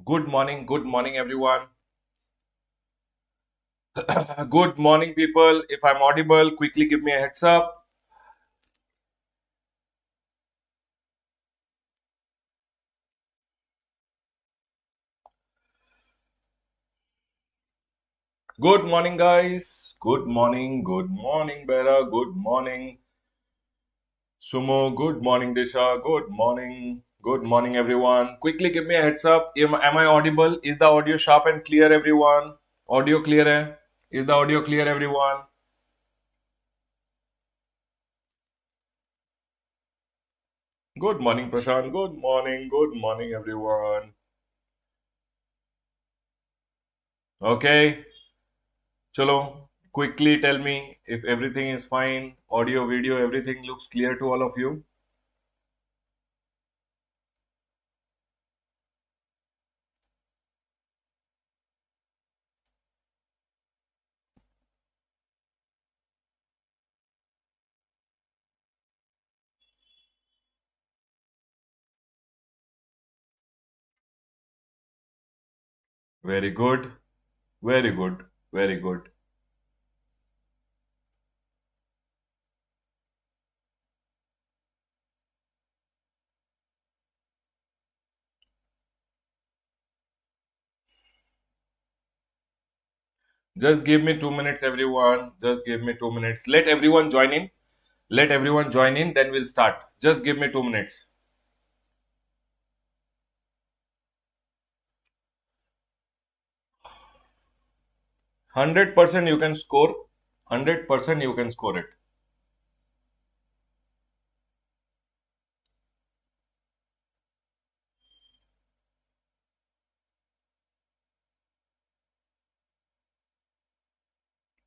Good morning, everyone. Good morning, people. If I'm audible, quickly give me a heads up. Good morning, guys. Good morning, Bera. Good morning, Sumo. Good morning, Disha. Good morning, everyone. Quickly give me a heads up. Am I audible? Is the audio sharp and clear, everyone? Audio clear, hai? Is the audio clear, everyone? Good morning, Prashant. Good morning, everyone. Okay. Chalo, quickly tell me if everything is fine, audio, video, everything looks clear to all of you. Very good, very good, very good. Just give me 2 minutes, everyone. Just give me 2 minutes. Let everyone join in. Let everyone join in, then we'll start. Just give me 2 minutes. 100% you can score. 100% you can score it.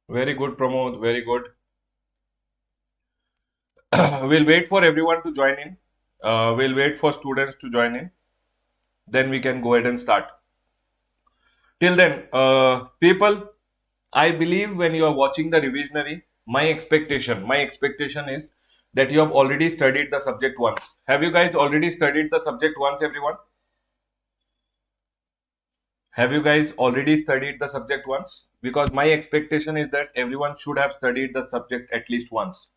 Very good, Pramod. Very good. We'll wait for everyone to join in. We'll wait for students to join in. Then we can go ahead and start. Till then, people, I believe when you are watching the revisionary, my expectation is that you have already studied the subject once. Have you guys already studied the subject once, everyone? Have you guys already studied the subject once? Because my expectation is that everyone should have studied the subject at least once.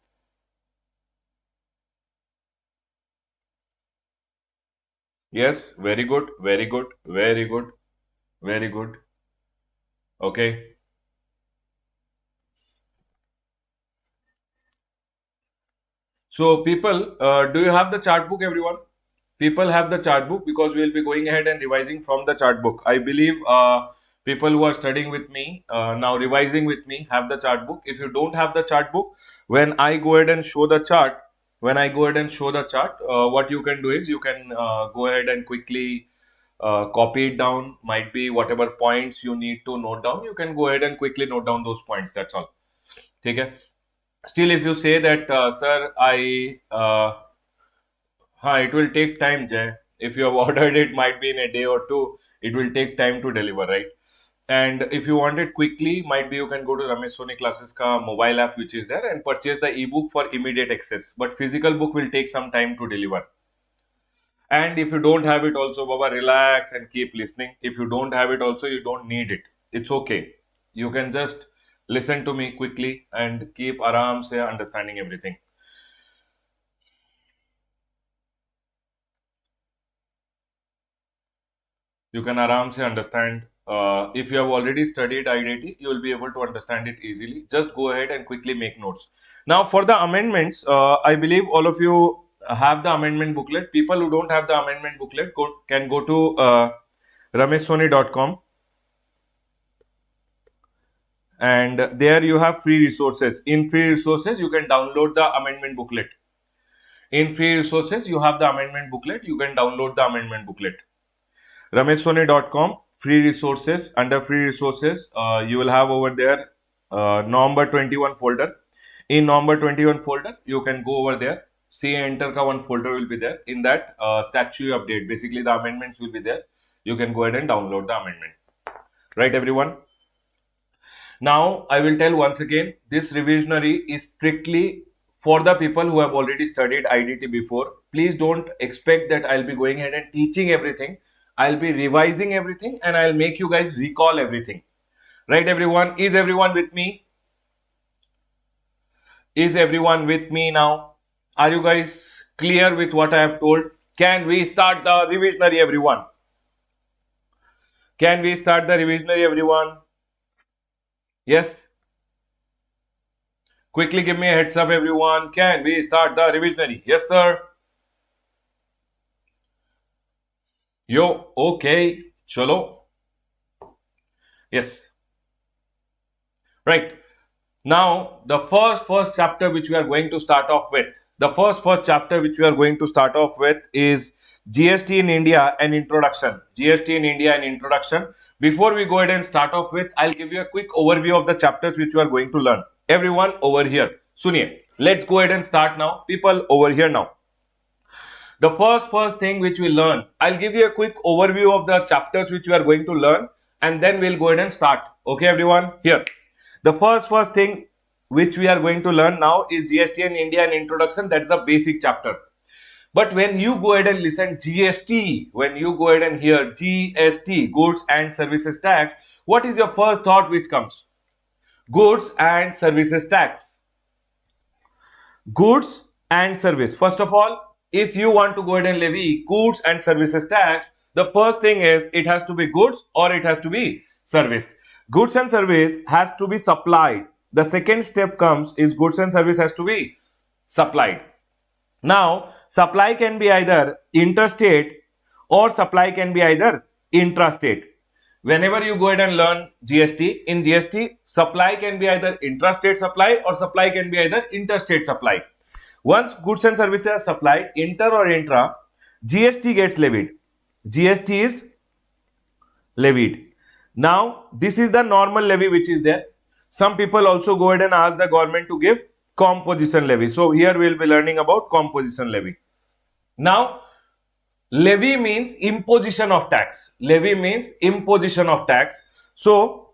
Yes, very good, very good, very good, very good. Okay. So, people, do you have the chart book, everyone? People have the chart book because we will be going ahead and revising from the chart book. I believe people who are studying with me now revising with me have the chart book. If you don't have the chart book, when I go ahead and show the chart, what you can do is you can go ahead and quickly copy it down. Might be whatever points you need to note down, you can go ahead and quickly note down those points. That's all. Okay. Still, if you say that, sir, it will take time, Jay. If you have ordered it, might be in a day or two. It will take time to deliver, right? And if you want it quickly, might be you can go to Ramesh Soni Classes ka mobile app, which is there, and purchase the ebook for immediate access. But physical book will take some time to deliver. And if you don't have it, also, Baba, relax and keep listening. If you don't have it, also, you don't need it. It's okay. You can just listen to me quickly and keep aram se understanding everything. You can aram se understand. If you have already studied IDT, you will be able to understand it easily. Just go ahead and quickly make notes. Now, for the amendments, I believe all of you have the amendment booklet. People who don't have the amendment booklet can go to rameshsoni.com, and there you have free resources. In free resources, you can download the amendment booklet. In free resources, you have the amendment booklet. You can download the amendment booklet. rameshsoni.com, free resources. Under free resources, you will have over there November 21 folder. In November 21 folder, you can go over there. See, enter ka one folder will be there. In that, statute update, basically the amendments will be there. You can go ahead and download the amendment. Right, everyone? Now, I will tell once again, this revisionary is strictly for the people who have already studied IDT before. Please don't expect that I'll be going ahead and teaching everything. I'll be revising everything and I'll make you guys recall everything. Right, everyone? Is everyone with me? Is everyone with me now? Are you guys clear with what I have told? Can we start the revisionary, everyone? Can we start the revisionary, everyone? Yes? Quickly give me a heads up, everyone. Can we start the revisionary? Yes, sir. Yo, okay. Chalo. Yes. Right. Now, the first chapter which we are going to start off with, the first chapter which we are going to start off with is GST in India and introduction. GST in India and introduction. Before we go ahead and start off with, I'll give you a quick overview of the chapters which you are going to learn. Everyone over here, suniye. Let's go ahead and start now. People over here now. The first thing which we learn, I'll give you a quick overview of the chapters which you are going to learn, and then we'll go ahead and start. Okay, everyone? Here. The first thing which we are going to learn now is GST in India and introduction. That's the basic chapter. But when you go ahead and listen GST, when you go ahead and hear GST, goods and services tax, what is your first thought which comes? Goods and services tax. Goods and service. First of all, if you want to go ahead and levy goods and services tax, the first thing is it has to be goods or it has to be service. Goods and service has to be supplied. The second step comes is goods and service has to be supplied. Now, supply can be either interstate or supply can be either intrastate. Whenever you go ahead and learn GST, in GST, supply can be either intrastate supply or supply can be either interstate supply. Once goods and services are supplied, inter or intra, GST gets levied. GST is levied. Now, this is the normal levy which is there. Some people also go ahead and ask the government to give composition levy. So, here we will be learning about composition levy. Now, levy means imposition of tax. Levy means imposition of tax. So,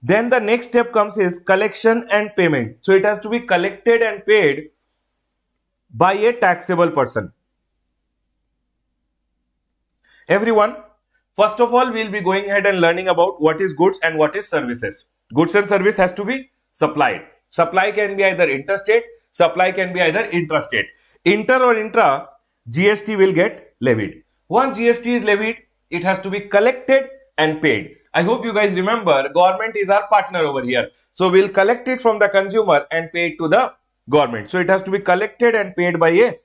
then the next step comes is collection and payment. So, it has to be collected and paid by a taxable person. Everyone, first of all, we will be going ahead and learning about what is goods and what is services. Goods and service has to be supplied. Supply can be either interstate, supply can be either intrastate. Inter or intra, GST will get levied. Once GST is levied, it has to be collected and paid. I hope you guys remember, government is our partner over here. So, we'll collect it from the consumer and pay it to the government. So, it has to be collected and paid by a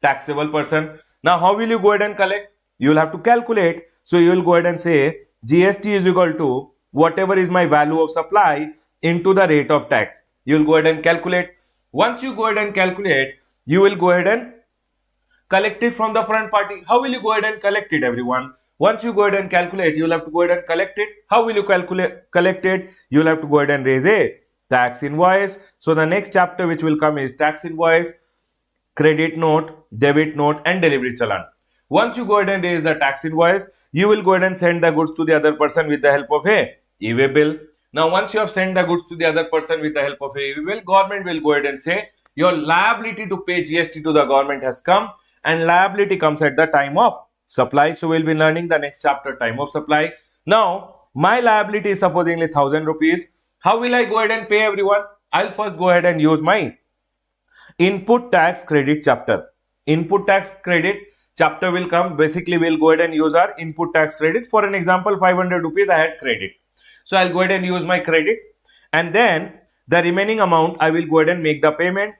taxable person. Now, how will you go ahead and collect? You will have to calculate. So, you will go ahead and say GST is equal to whatever is my value of supply into the rate of tax. You will go ahead and calculate. Once you go ahead and calculate, you will go ahead and collect it from the front party. How will you go ahead and collect it, everyone? Once you go ahead and calculate, you will have to go ahead and collect it. How will you collect it? You will have to go ahead and raise a tax invoice. So, the next chapter which will come is tax invoice, credit note, debit note and delivery challan. Once you go ahead and raise the tax invoice, you will go ahead and send the goods to the other person with the help of a e-way bill. Now, once you have sent the goods to the other person with the help of a e-way bill, government will go ahead and say your liability to pay GST to the government has come, and liability comes at the time of supply. So, we will be learning the next chapter, time of supply. Now, my liability is supposedly 1000 rupees. How will I go ahead and pay, everyone? I'll first go ahead and use my input tax credit chapter. Input tax credit chapter will come. Basically, we'll go ahead and use our input tax credit. For an example, 500 rupees I had credit. So, I'll go ahead and use my credit, and then the remaining amount I will go ahead and make the payment,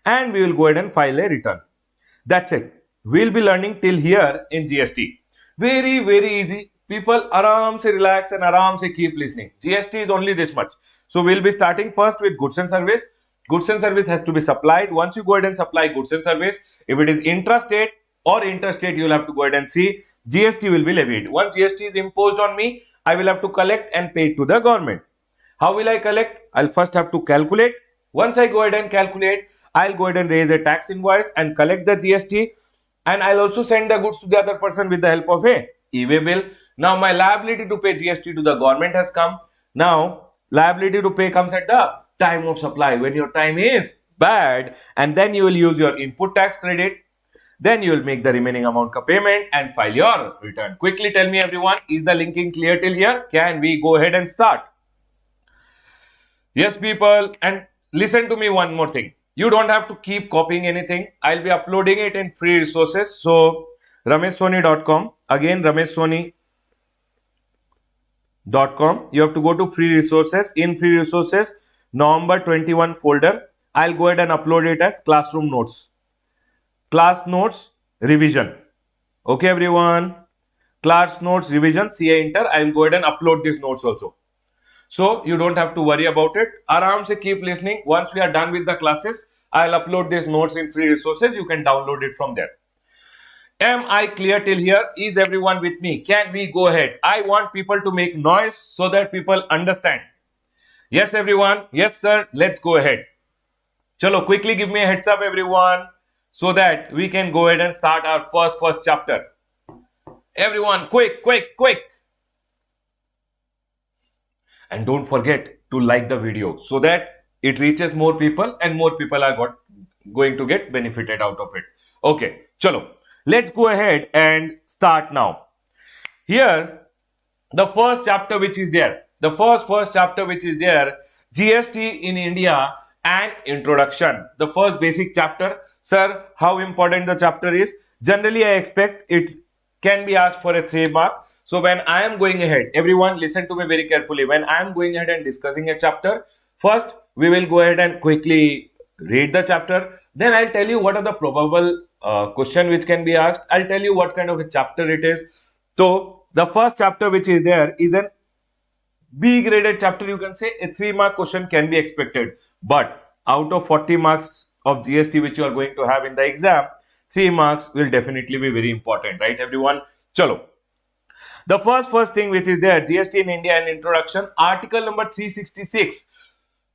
and we will go ahead and file a return. That's it. We'll be learning till here in GST. Very, very easy. People, aram se relax and aram se keep listening. GST is only this much. So, we'll be starting first with goods and service. Goods and service has to be supplied. Once you go ahead and supply goods and service, if it is intrastate or interstate, you will have to go ahead and see GST will be levied. Once GST is imposed on me, I will have to collect and pay it to the government. How will I collect? I'll first have to calculate. Once I go ahead and calculate, I'll go ahead and raise a tax invoice and collect the GST, and I'll also send the goods to the other person with the help of a e-way bill. Now, my liability to pay GST to the government has come. Now, liability to pay comes at the time of supply, when your time is bad, and then you will use your input tax credit. Then you will make the remaining amount ka payment and file your return. Quickly tell me everyone, is the linking clear till here? Can we go ahead and start? Yes, people, and listen to me one more thing. You don't have to keep copying anything. I'll be uploading it in free resources. So rameshsoni.com, again rameshsoni.com. You have to go to free resources. In free resources, November 21 folder. I'll go ahead and upload it as classroom notes. Class notes revision. Okay, everyone. Class notes revision, CA Inter. I'll go ahead and upload these notes also. So you don't have to worry about it. Aram se keep listening. Once we are done with the classes, I'll upload these notes in free resources. You can download it from there. Am I clear till here? Is everyone with me? Can we go ahead? I want people to make noise so that people understand. Yes, everyone. Yes, sir. Let's go ahead. Chalo, quickly give me a heads up, everyone, so that we can go ahead and start our first chapter. Everyone, quick. And don't forget to like the video so that it reaches more people and more people are going to get benefited out of it. Okay, chalo. Let's go ahead and start now. Here, the first chapter which is there, first chapter which is there, GST in India and introduction. The first basic chapter. Sir, how important the chapter is? Generally, I expect it can be asked for a 3 mark. So when I am going ahead, everyone listen to me very carefully. When I am going ahead and discussing a chapter, first we will go ahead and quickly read the chapter. Then I'll tell you what are the probable question which can be asked. I'll tell you what kind of a chapter it is. So the first chapter which is there is an B graded chapter. You can say a 3 mark question can be expected. But out of 40 marks of GST which you are going to have in the exam, 3 marks will definitely be very important, right everyone? Chalo. The first thing which is there, GST in India and introduction, article number 366,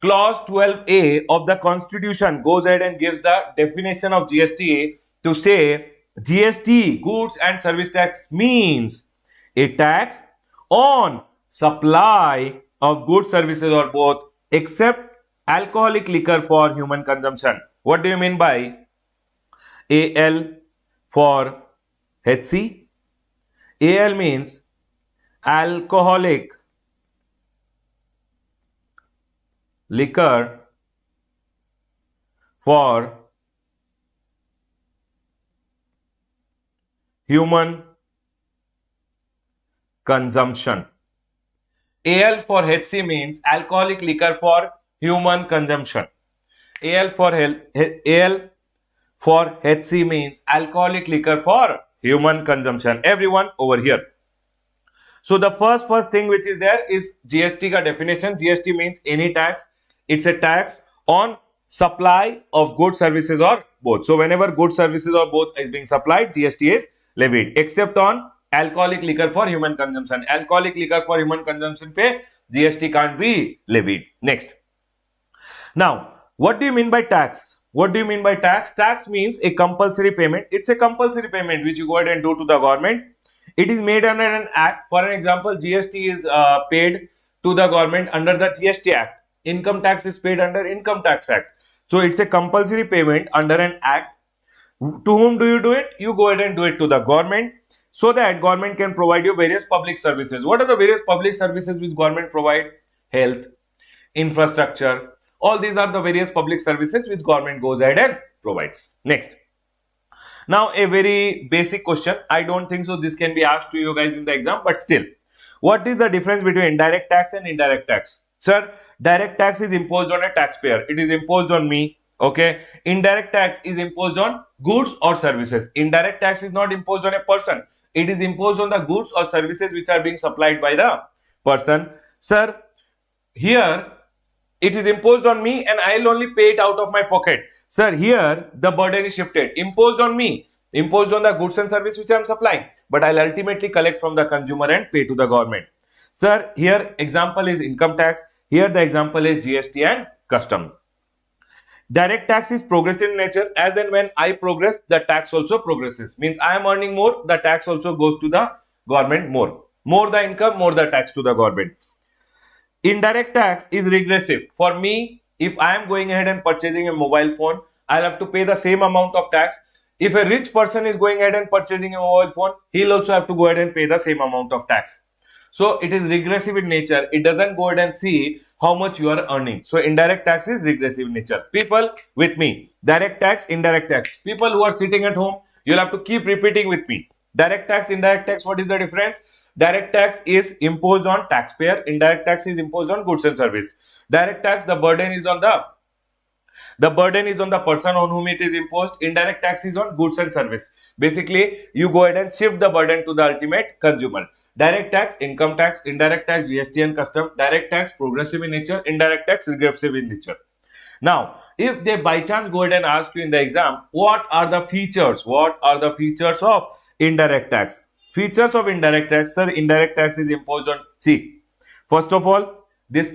clause 12A of the constitution goes ahead and gives the definition of GST to say GST, goods and service tax, means a tax on supply of goods, services or both except alcoholic liquor for human consumption. What do you mean by AL for HC? AL means alcoholic liquor for human consumption. AL for HC means alcoholic liquor for human consumption. AL for HC means alcoholic liquor for human consumption. Everyone over here. So the first thing which is there is GST ka definition. GST means any tax. It's a tax on supply of goods, services or both. So whenever goods, services or both is being supplied, GST is levied, except on alcoholic liquor for human consumption. Alcoholic liquor for human consumption pe GST can't be levied. Next. Now, what do you mean by tax? What do you mean by tax? Tax means a compulsory payment. It's a compulsory payment which you go ahead and do to the government. It is made under an act. For an example, GST is paid to the government under the GST Act. Income tax is paid under Income Tax Act. So it's a compulsory payment under an act. To whom do you do it? You go ahead and do it to the government, so that government can provide you various public services. What are the various public services which government provide? Health, infrastructure. All these are the various public services which government goes ahead and provides. Next. Now a very basic question. I don't think so this can be asked to you guys in the exam, but still. What is the difference between direct tax and indirect tax? Sir, direct tax is imposed on a taxpayer. It is imposed on me. Okay. Indirect tax is imposed on goods or services. Indirect tax is not imposed on a person. It is imposed on the goods or services which are being supplied by the person. Sir, here it is imposed on me and I will only pay it out of my pocket. Sir, here the burden is shifted. Imposed on me. Imposed on the goods and service which I am supplying. But I will ultimately collect from the consumer and pay to the government. Sir, here example is income tax. Here the example is GST and custom. Direct tax is progressive in nature. As and when I progress, the tax also progresses. Means I am earning more, the tax also goes to the government more. More the income, more the tax to the government. Indirect tax is regressive. For me, if I am going ahead and purchasing a mobile phone, I'll have to pay the same amount of tax. if a rich person is going ahead and purchasing a mobile phone, he'll also have to go ahead and pay the same amount of tax. So it is regressive in nature. It doesn't go ahead and see how much you are earning. So indirect tax is regressive in nature. People with me, direct tax, indirect tax. People who are sitting at home, you'll have to keep repeating with me. Direct tax, indirect tax, what is the difference? Direct tax is imposed on taxpayer. Indirect tax is imposed on goods and service. Direct tax, the burden is on the person on whom it is imposed. Indirect tax is on goods and service. Basically, you go ahead and shift the burden to the ultimate consumer. Direct tax, income tax. Indirect tax, GST and custom. Direct tax, progressive in nature. Indirect tax, regressive in nature. Now, if they by chance go ahead and ask you in the exam, what are the features? What are the features of indirect tax? Features of indirect tax, sir. Indirect tax is imposed on, see, first of all, this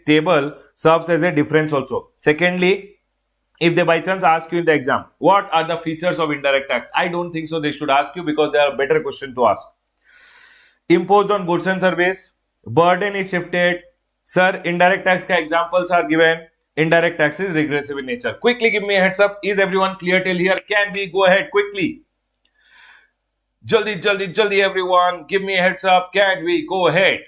table serves as a difference also. Secondly, if they by chance ask you in the exam, what are the features of indirect tax? I don't think so they should ask you, because they are a better question to ask. Imposed on goods and service, burden is shifted. Sir, indirect tax ka examples are given. Indirect tax is regressive in nature. Quickly give me a heads up. Is everyone clear till here? Can we go ahead quickly? Jaldi everyone. Give me a heads up. Can we go ahead?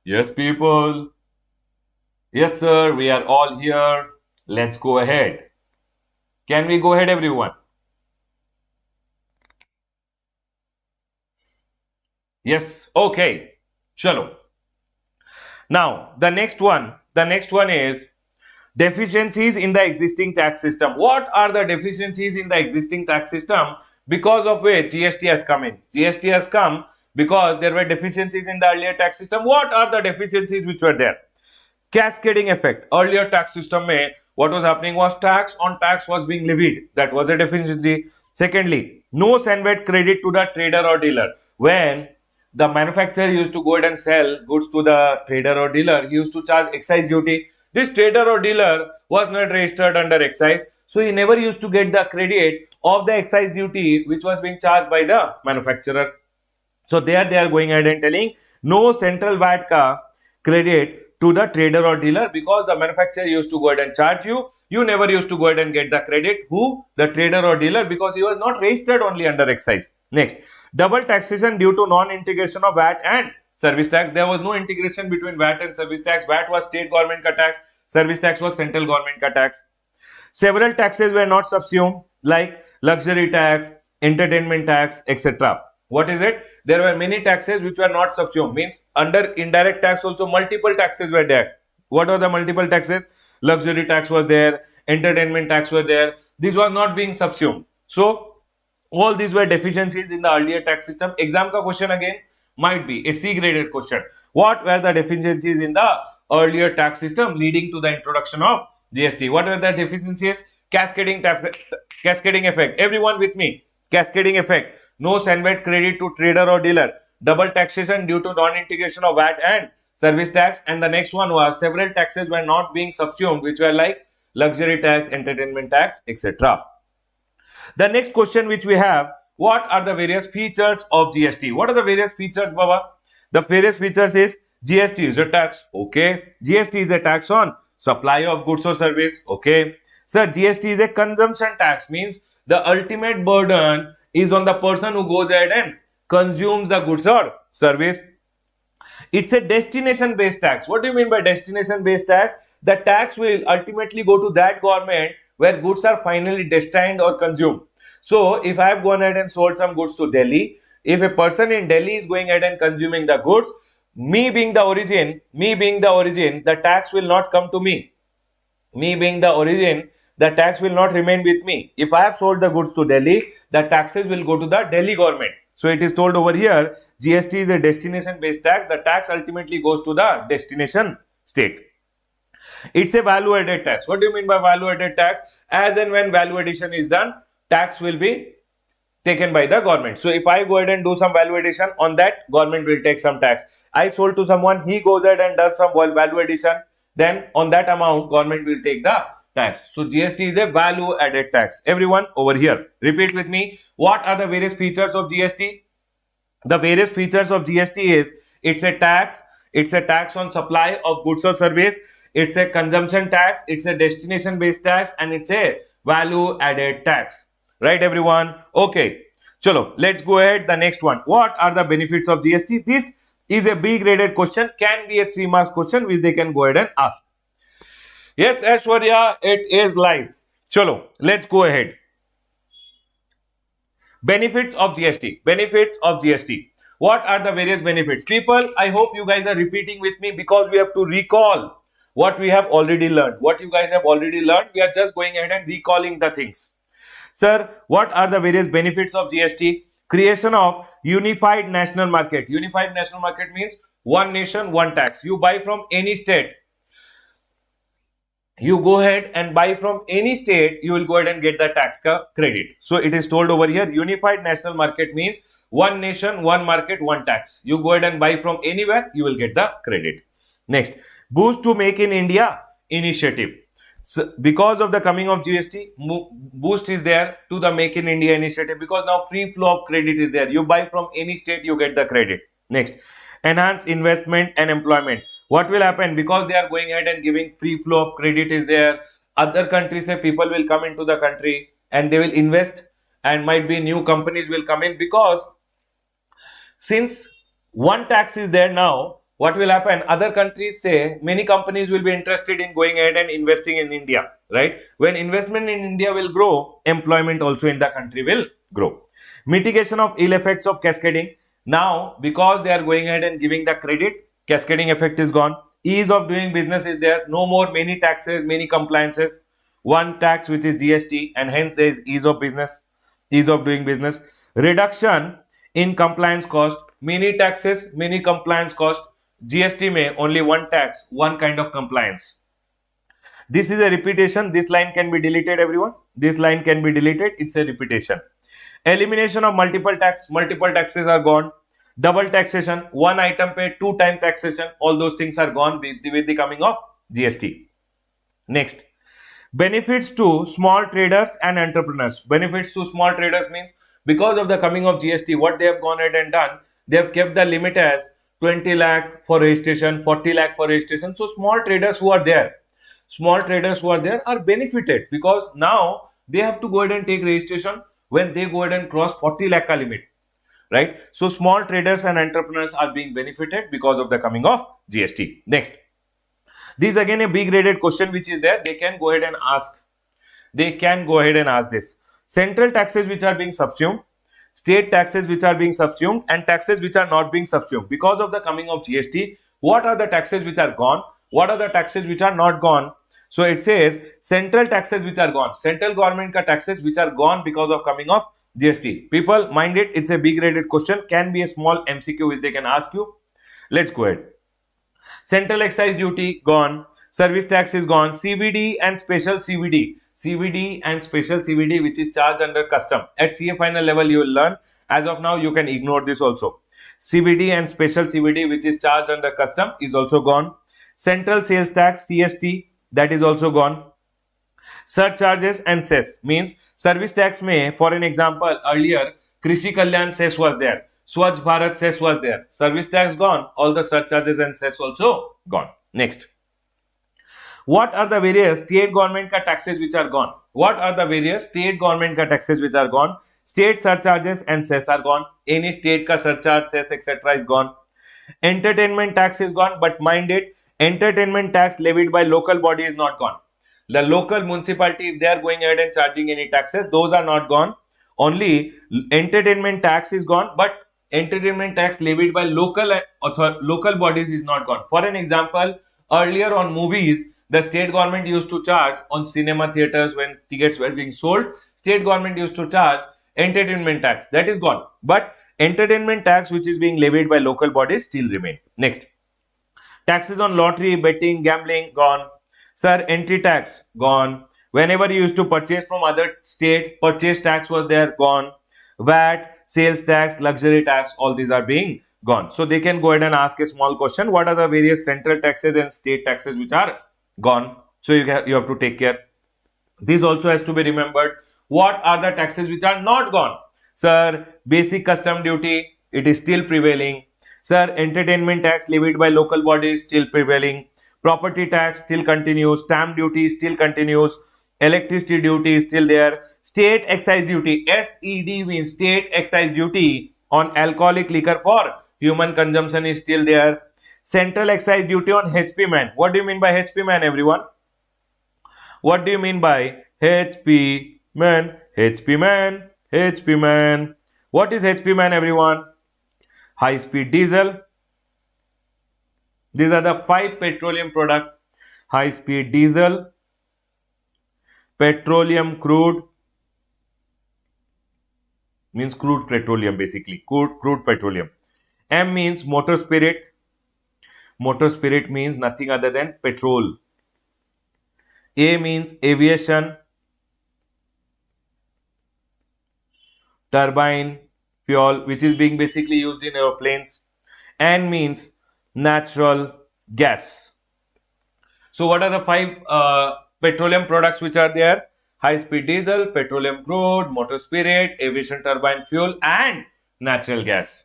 Yes, people. Yes, sir. We are all here. Let's go ahead. Can we go ahead, everyone? Yes. Okay. Chalo. Now, the next one is deficiencies in the existing tax system. What are the deficiencies in the existing tax system because of which GST has come in? GST has come because there were deficiencies in the earlier tax system. What are the deficiencies which were there? Cascading effect. Earlier tax system mein, what was happening was tax on tax was being levied. That was a deficiency. Secondly, no SENVAT credit to the trader or dealer. When the manufacturer used to go ahead and sell goods to the trader or dealer, he used to charge excise duty. This trader or dealer was not registered under excise, so he never used to get the credit of the excise duty which was being charged by the manufacturer. So there they are going ahead and telling no central VAT ka credit to the trader or dealer, because the manufacturer used to go ahead and charge you. You never used to go ahead and get the credit. Who? The trader or dealer, because he was not registered only under excise. Next, double taxation due to non-integration of VAT and service tax. There was no integration between VAT and service tax. VAT was state government ka tax. Service tax was central government ka tax. Several taxes were not subsumed, like luxury tax, entertainment tax, etc. What is it? There were many taxes which were not subsumed. Means under indirect tax also multiple taxes were there. What are the multiple taxes? Luxury tax was there, entertainment tax was there. This was not being subsumed. So all these were deficiencies in the earlier tax system. Exam ka question again might be a C graded question. What were the deficiencies in the earlier tax system leading to the introduction of GST? What were the deficiencies? Cascading effect. Everyone with me. Cascading effect. No SENVAT credit to trader or dealer. Double taxation due to non-integration of VAT and service tax. And the next one was several taxes were not being subsumed, which were like luxury tax, entertainment tax, etc. The next question which we have, what are the various features of GST? What are the various features, Baba? The various features is GST is a tax. Okay. GST is a tax on supply of goods or service. Okay. Sir, GST is a consumption tax, means the ultimate burden is on the person who goes ahead and consumes the goods or service. It's a destination based tax. What do you mean by destination based tax? The tax will ultimately go to that government where goods are finally destined or consumed. So if I have gone ahead and sold some goods to Delhi, if a person in Delhi is going ahead and consuming the goods, me being the origin, the tax will not come to me. Me being the origin, the tax will not remain with me. If I have sold the goods to Delhi, the taxes will go to the Delhi government. So it is told over here, GST is a destination based tax. The tax ultimately goes to the destination state. It's a value added tax. What do you mean by value added tax? As and when value addition is done, tax will be taken by the government. So if I go ahead and do some value addition, on that government will take some tax. I sold to someone, he goes ahead and does some value addition, then on that amount government will take the tax. So GST is a value added tax. Everyone over here, repeat with me. What are the various features of GST? The various features of GST is, it's a tax on supply of goods or service, it's a consumption tax, it's a destination based tax, and it's a value added tax. Right, everyone? Okay. Chalo, let's go ahead. The next one. What are the benefits of GST? This is a B graded question, can be a 3 marks question which they can go ahead and ask. Yes, Aishwarya, it is live. Chalo, let's go ahead. Benefits of GST. Benefits of GST. What are the various benefits? People, I hope you guys are repeating with me because we have to recall what we have already learned. What you guys have already learned, we are just going ahead and recalling the things. Sir, what are the various benefits of GST? Creation of unified national market. Unified national market means one nation, one tax. You buy from any state. You go ahead and buy from any state, you will go ahead and get the tax credit. So it is told over here, unified national market means one nation, one market, one tax. You go ahead and buy from anywhere, you will get the credit. Next, boost to Make in India initiative. So because of the coming of GST, boost is there to the Make in India initiative, because now free flow of credit is there. You buy from any state, you get the credit. Next, enhance investment and employment. What will happen? Because they are going ahead and giving free flow of credit is there, other countries say people will come into the country and they will invest, and might be new companies will come in, because since one tax is there now, what will happen? Other countries say many companies will be interested in going ahead and investing in India, right? When investment in India will grow, employment also in the country will grow. Mitigation of ill effects of cascading. Now, because they are going ahead and giving the credit, cascading effect is gone. Ease of doing business is there. No more many taxes, many compliances. One tax, which is GST, and hence there is ease of business, ease of doing business. Reduction in compliance cost. Many taxes, many compliance cost. GST may only one tax, one kind of compliance. This is a repetition. This line can be deleted, everyone. This line can be deleted. It's a repetition. Elimination of multiple tax. Multiple taxes are gone. Double taxation, one item paid, two time taxation, all those things are gone with the coming of GST. Next, benefits to small traders and entrepreneurs. Benefits to small traders means because of the coming of GST, what they have gone ahead and done, they have kept the limit as 20 lakh for registration, 40 lakh for registration. So small traders who are there, are benefited, because now they have to go ahead and take registration when they go ahead and cross 40 lakh ka limit. Right? So small traders and entrepreneurs are being benefited because of the coming of GST. Next, this is again a B graded question which is there. They can go ahead and ask. They can go ahead and ask this. Central taxes which are being subsumed, state taxes which are being subsumed, and taxes which are not being subsumed. Because of the coming of GST, what are the taxes which are gone? What are the taxes which are not gone? So it says central taxes which are gone. Central government ka taxes which are gone because of coming of GST. People, mind it, it's a B graded question, can be a small MCQ which they can ask you. Let's go ahead. Central excise duty gone, service tax is gone, CVD and special CVD. CVD and special CVD which is charged under custom. At CA final level you will learn. As of now you can ignore this also. CVD and special CVD which is charged under custom is also gone. Central sales tax, CST, that is also gone. Surcharges and cess means service tax may, for an example, earlier Krishi Kalyan cess was there, Swachh Bharat cess was there. Service tax gone, all the surcharges and cess also gone. Next, what are the various state government ka taxes which are gone? What are the various state government ka taxes which are gone? State surcharges and cess are gone. Any state ka surcharge, cess, etc. is gone. Entertainment tax is gone, but mind it, entertainment tax levied by local body is not gone. The local municipality, if they are going ahead and charging any taxes, those are not gone. Only entertainment tax is gone, but entertainment tax levied by local bodies is not gone. For an example, earlier on movies, the state government used to charge on cinema theaters when tickets were being sold. State government used to charge entertainment tax. That is gone. But entertainment tax which is being levied by local bodies still remain. Next, taxes on lottery, betting, gambling gone. Sir, entry tax gone. Whenever you used to purchase from other state, purchase tax was there, gone. VAT, sales tax, luxury tax, all these are being gone. So they can go ahead and ask a small question. What are the various central taxes and state taxes which are gone? So you have to take care. This also has to be remembered. What are the taxes which are not gone? Sir, basic custom duty, it is still prevailing. Sir, entertainment tax levied by local bodies still prevailing. Property tax still continues. Stamp duty still continues. Electricity duty is still there. State excise duty, SED means state excise duty on alcoholic liquor for human consumption is still there. Central excise duty on HP man. What do you mean by HP man, everyone? What do you mean by HP man? HP man, HP man. What is HP man, everyone? High speed diesel. These are the 5 petroleum products. High speed diesel, petroleum crude means crude petroleum, basically crude petroleum. M means motor spirit. Motor spirit means nothing other than petrol. A means aviation, turbine fuel, which is being basically used in airplanes. N means natural gas. So what are the 5 petroleum products which are there? High speed diesel, petroleum crude, motor spirit, aviation turbine fuel, and natural gas.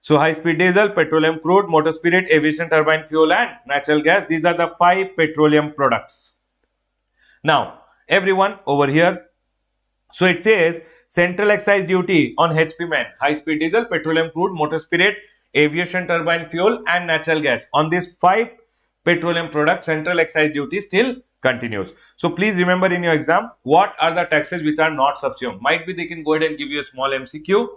So high speed diesel, petroleum crude, motor spirit, aviation turbine fuel, and natural gas. These are the 5 petroleum products. Now, everyone over here. So it says central excise duty on HP man, high speed diesel, petroleum crude, motor spirit, aviation turbine fuel, and natural gas. On these 5 petroleum products, central excise duty still continues. So please remember in your exam, what are the taxes which are not subsumed? Might be they can go ahead and give you a small MCQ.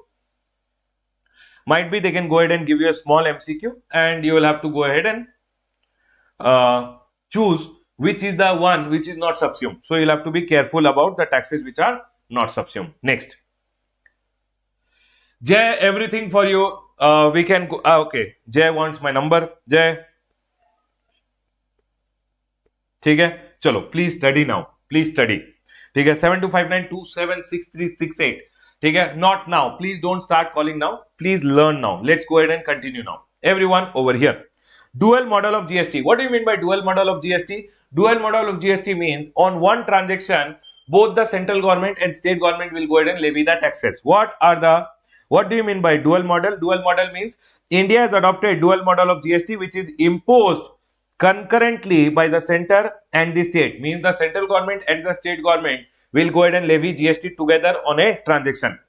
Might be they can go ahead and give you a small MCQ, and you will have to go ahead and choose which is the one which is not subsumed. So you'll have to be careful about the taxes which are not subsumed. Next. Jay, everything for you. We can go. Okay. Jay wants my number. Jay. ठीक है, चलो please study now, please study. ठीक है, 7259276368. ठीक है, not now, please don't start calling now, please learn now. Let's go ahead and continue now. Everyone over here. Dual model of GST. What do you mean by dual model of GST? Dual model of GST means on one transaction, both the central government and state government will go ahead and levy the taxes. What do you mean by dual model? Dual model means India has adopted dual model of GST, which is imposed concurrently by the center and the state. Means the central government and the state government will go ahead and levy GST together on a transaction.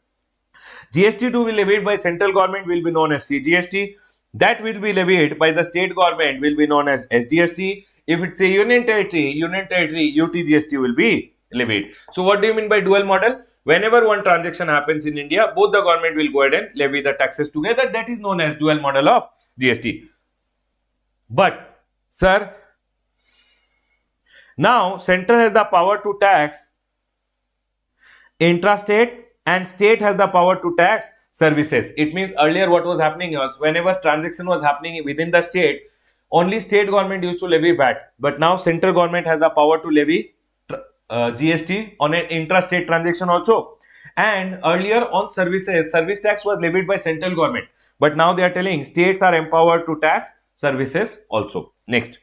GST to be levied by central government will be known as CGST. That will be levied by the state government will be known as SGST. If it's a union territory, UTGST will be levied. So what do you mean by dual model? Whenever one transaction happens in India, both the government will go ahead and levy the taxes together. That is known as dual model of GST. But sir, now center has the power to tax intrastate and state has the power to tax services. It means earlier what was happening was whenever transaction was happening within the state, only state government used to levy VAT. But now central government has the power to levy GST on an intrastate transaction also. And earlier on services, service tax was levied by central government. But now they are telling states are empowered to tax services also. Next.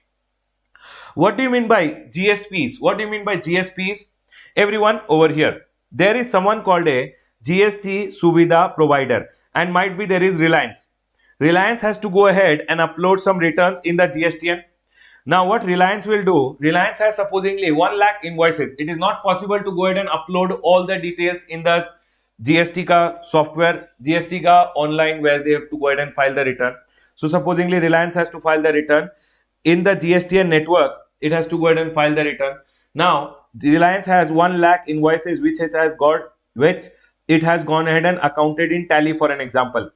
What do you mean by GSPs? What do you mean by GSPs? Everyone over here. There is someone called a GST Suvidha provider, and might be there is Reliance. Reliance has to go ahead and upload some returns in the GSTN. Now what Reliance will do, Reliance has supposedly 1 lakh invoices. It is not possible to go ahead and upload all the details in the GST ka software, GST ka online, where they have to go ahead and file the return. So supposedly Reliance has to file the return in the GSTN network. It has to go ahead and file the return. Now Reliance has 1 lakh invoices which it has gone ahead and accounted in Tally, for an example.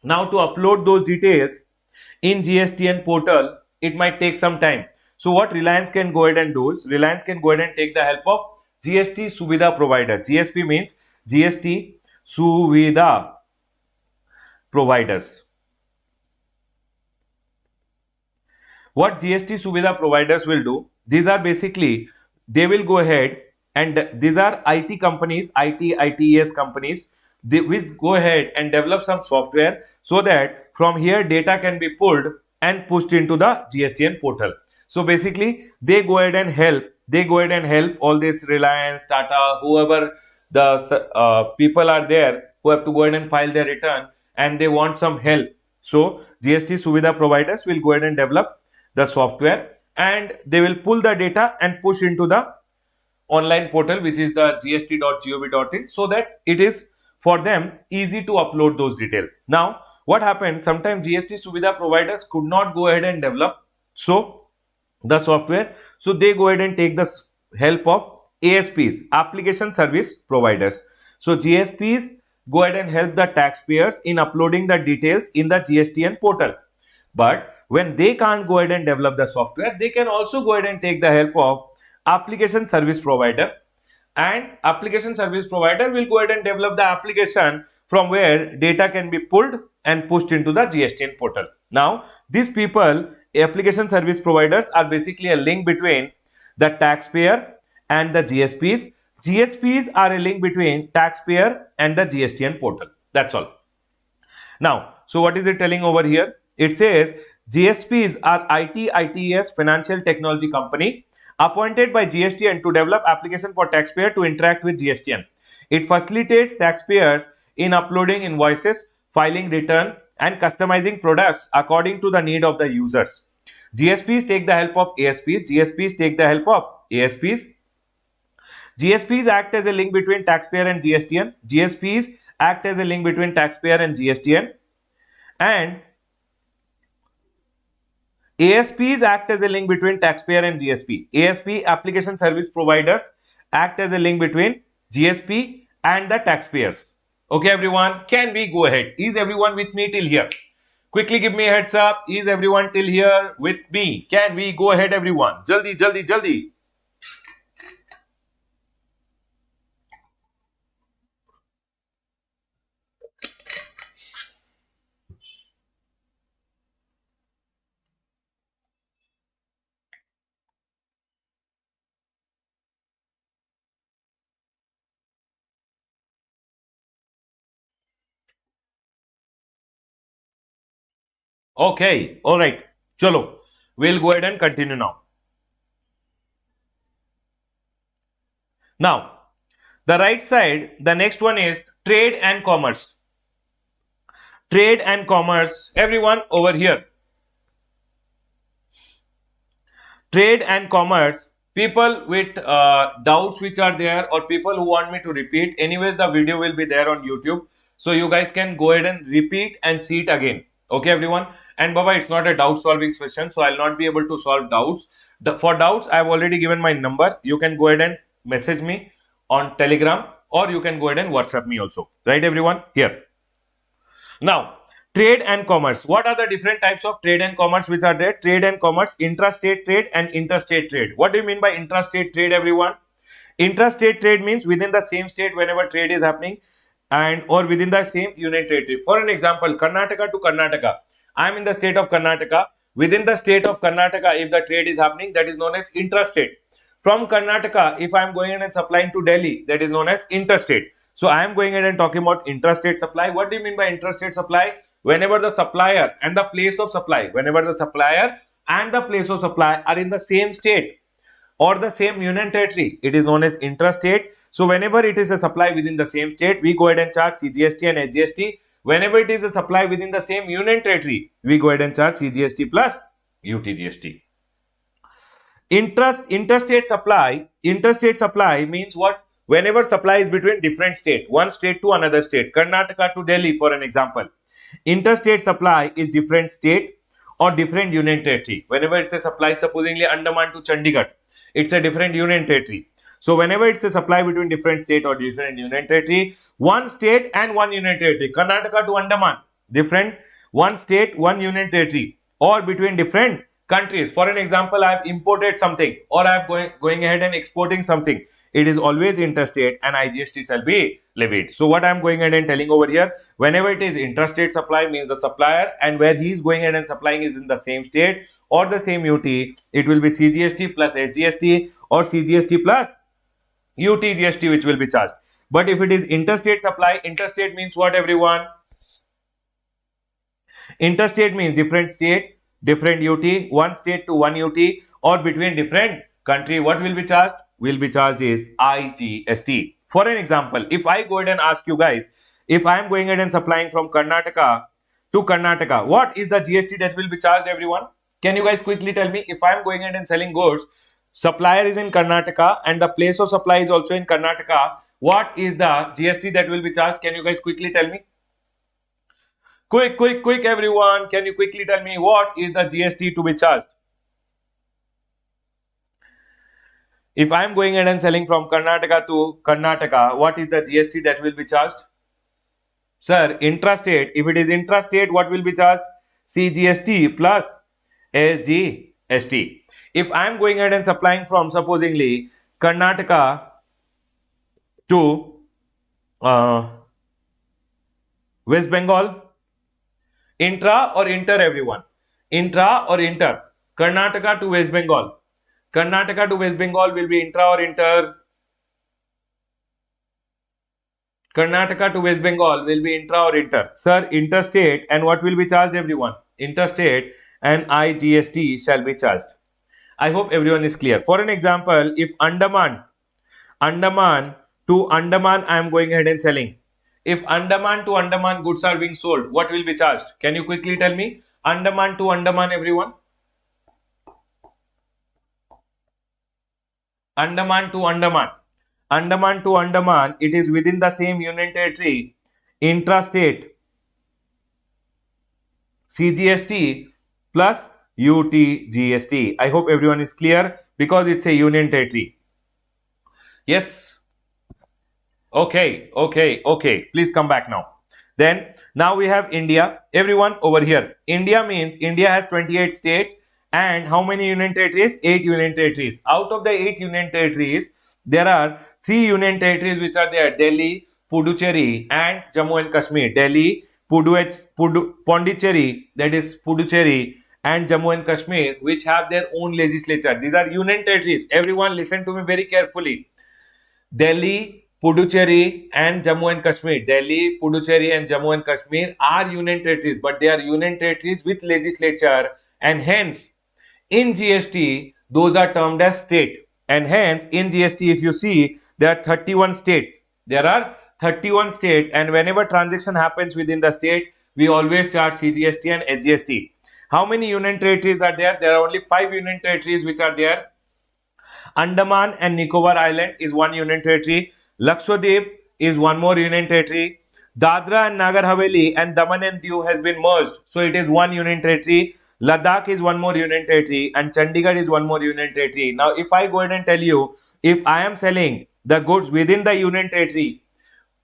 Now to upload those details in GSTN portal, it might take some time. So what Reliance can go ahead and do is Reliance can go ahead and take the help of GST Suvidha provider. GSP means GST Suvidha providers. What GST Suvidha providers will do, these are basically, they will go ahead and these are IT companies, ITES companies, they will go ahead and develop some software so that from here data can be pulled and pushed into the GSTN portal. So basically they go ahead and help all this Reliance, Tata, whoever the people are there who have to go ahead and file their return and they want some help. So GST Suvidha providers will go ahead and develop the software and they will pull the data and push into the online portal, which is the gst.gov.in, so that it is for them easy to upload those details. Now, what happened? Sometimes GST Suvidha providers could not go ahead and develop the software, so they go ahead and take the help of ASPs, application service providers. So GSPs go ahead and help the taxpayers in uploading the details in the GSTN portal. But when they can't go ahead and develop the software, they can also go ahead and take the help of application service provider, and application service provider will go ahead and develop the application from where data can be pulled and pushed into the GSTN portal. Now, these people, application service providers, are basically a link between the taxpayer and the GSPs. GSPs are a link between taxpayer and the GSTN portal. That's all. Now, so what is it telling over here? It says GSPs are ITES financial technology company appointed by GSTN to develop application for taxpayer to interact with GSTN. It facilitates taxpayers in uploading invoices, filing return, and customizing products according to the need of the users. GSPs take the help of ASPs. GSPs take the help of ASPs. GSPs act as a link between taxpayer and GSTN. GSPs act as a link between taxpayer and GSTN. And ASPs act as a link between taxpayer and GSP. ASP, application service providers, act as a link between GSP and the taxpayers. Okay, everyone, can we go ahead? Is everyone with me till here? Quickly give me a heads up. Is everyone till here with me? Can we go ahead, everyone? Jaldi, jaldi, jaldi. Okay, all right. Chalo, we'll go ahead and continue now. Now, the right side, the next one is trade and commerce. Trade and commerce, everyone over here. Trade and commerce, people with doubts which are there, or people who want me to repeat, anyways the video will be there on YouTube, so you guys can go ahead and repeat and see it again. Okay, everyone. And Baba, it's not a doubt solving session, so I'll not be able to solve doubts. For doubts, I've already given my number. You can go ahead and message me on Telegram, or you can go ahead and WhatsApp me also. Right, everyone? Here. Now, trade and commerce. What are the different types of trade and commerce which are there? Trade and commerce, intrastate trade and interstate trade. What do you mean by intrastate trade, everyone? Intrastate trade means within the same state whenever trade is happening, and or within the same union territory. For an example, Karnataka to Karnataka. I am in the state of Karnataka. Within the state of Karnataka, if the trade is happening, that is known as intrastate. From Karnataka, if I am going in and supplying to Delhi, that is known as interstate. So I am going in and talking about intrastate supply. What do you mean by intrastate supply? Whenever the supplier and the place of supply, whenever the supplier and the place of supply are in the same state or the same union territory, it is known as intrastate. So whenever it is a supply within the same state, we go ahead and charge CGST and SGST. Whenever it is a supply within the same union territory, we go ahead and charge CGST plus UTGST. Interstate supply means what? Whenever supply is between different state, one state to another state, Karnataka to Delhi for an example. Interstate supply is different state or different union territory. Whenever it's a supply, supposedly Andaman to Chandigarh, it's a different union territory. So whenever it's a supply between different state or different union territory, one state and one union territory, Karnataka to Andaman, different, one state, one union territory, or between different countries. For an example, I have imported something, or I am going ahead and exporting something. It is always interstate and IGST shall be levied. So what I am going ahead and telling over here, whenever it is intrastate supply, means the supplier and where he is going ahead and supplying is in the same state or the same UT, it will be CGST plus SGST or CGST plus UTGST which will be charged. But if it is interstate supply, interstate means what, everyone? Interstate means different state, different UT, one state to one UT, or between different country. What will be charged? Will be charged is IGST. For an example, if I go ahead and ask you guys, if I am going ahead and supplying from Karnataka to Karnataka, what is the GST that will be charged, everyone? Can you guys quickly tell me? If I am going ahead and selling goods supplier is in Karnataka and the place of supply is also in Karnataka, what is the GST that will be charged? Can you guys quickly tell me? Quick, everyone. Can you quickly tell me what is the GST to be charged? If I am going ahead and selling from Karnataka to Karnataka, what is the GST that will be charged? Sir, intrastate. If it is intrastate, what will be charged? CGST plus SGST. If I am going ahead and supplying from, supposingly, Karnataka to West Bengal, intra or inter, everyone? Intra or inter? Karnataka to West Bengal. Karnataka to West Bengal will be intra or inter? Karnataka to West Bengal will be intra or inter? Sir, interstate, and what will be charged, everyone? Interstate and IGST shall be charged. I hope everyone is clear. For an example, if Andaman to Andaman I am going ahead and selling. If Andaman to Andaman goods are being sold, what will be charged? Can you quickly tell me? Andaman to Andaman, everyone. Andaman to Andaman. Andaman to Andaman, it is within the same union territory. Intrastate CGST plus UTGST. I hope everyone is clear because it's a union territory. Yes. Okay. Please come back now. Then now we have India. Everyone over here. India means India has 28 states and how many union territories? 8 union territories. Out of the 8 union territories, there are 3 union territories which are there: Delhi, Puducherry and Jammu and Kashmir. Delhi, Pondicherry, that is Puducherry, and Jammu and Kashmir, which have their own legislature. These are union territories. Everyone listen to me very carefully. Delhi, Puducherry and Jammu and Kashmir. Delhi, Puducherry and Jammu and Kashmir are union territories, but they are union territories with legislature, and hence in GST those are termed as state. And hence in GST, if you see, there are 31 states. There are 31 states, and whenever transaction happens within the state, we always charge CGST and SGST. How many union territories are there? There are only 5 union territories which are there. Andaman and Nicobar Island is one union territory. Lakshadweep is one more union territory. Dadra and Nagar Haveli and Daman and Diu has been merged, so it is one union territory. Ladakh is one more union territory and Chandigarh is one more union territory. Now, if I go ahead and tell you, if I am selling the goods within the union territory,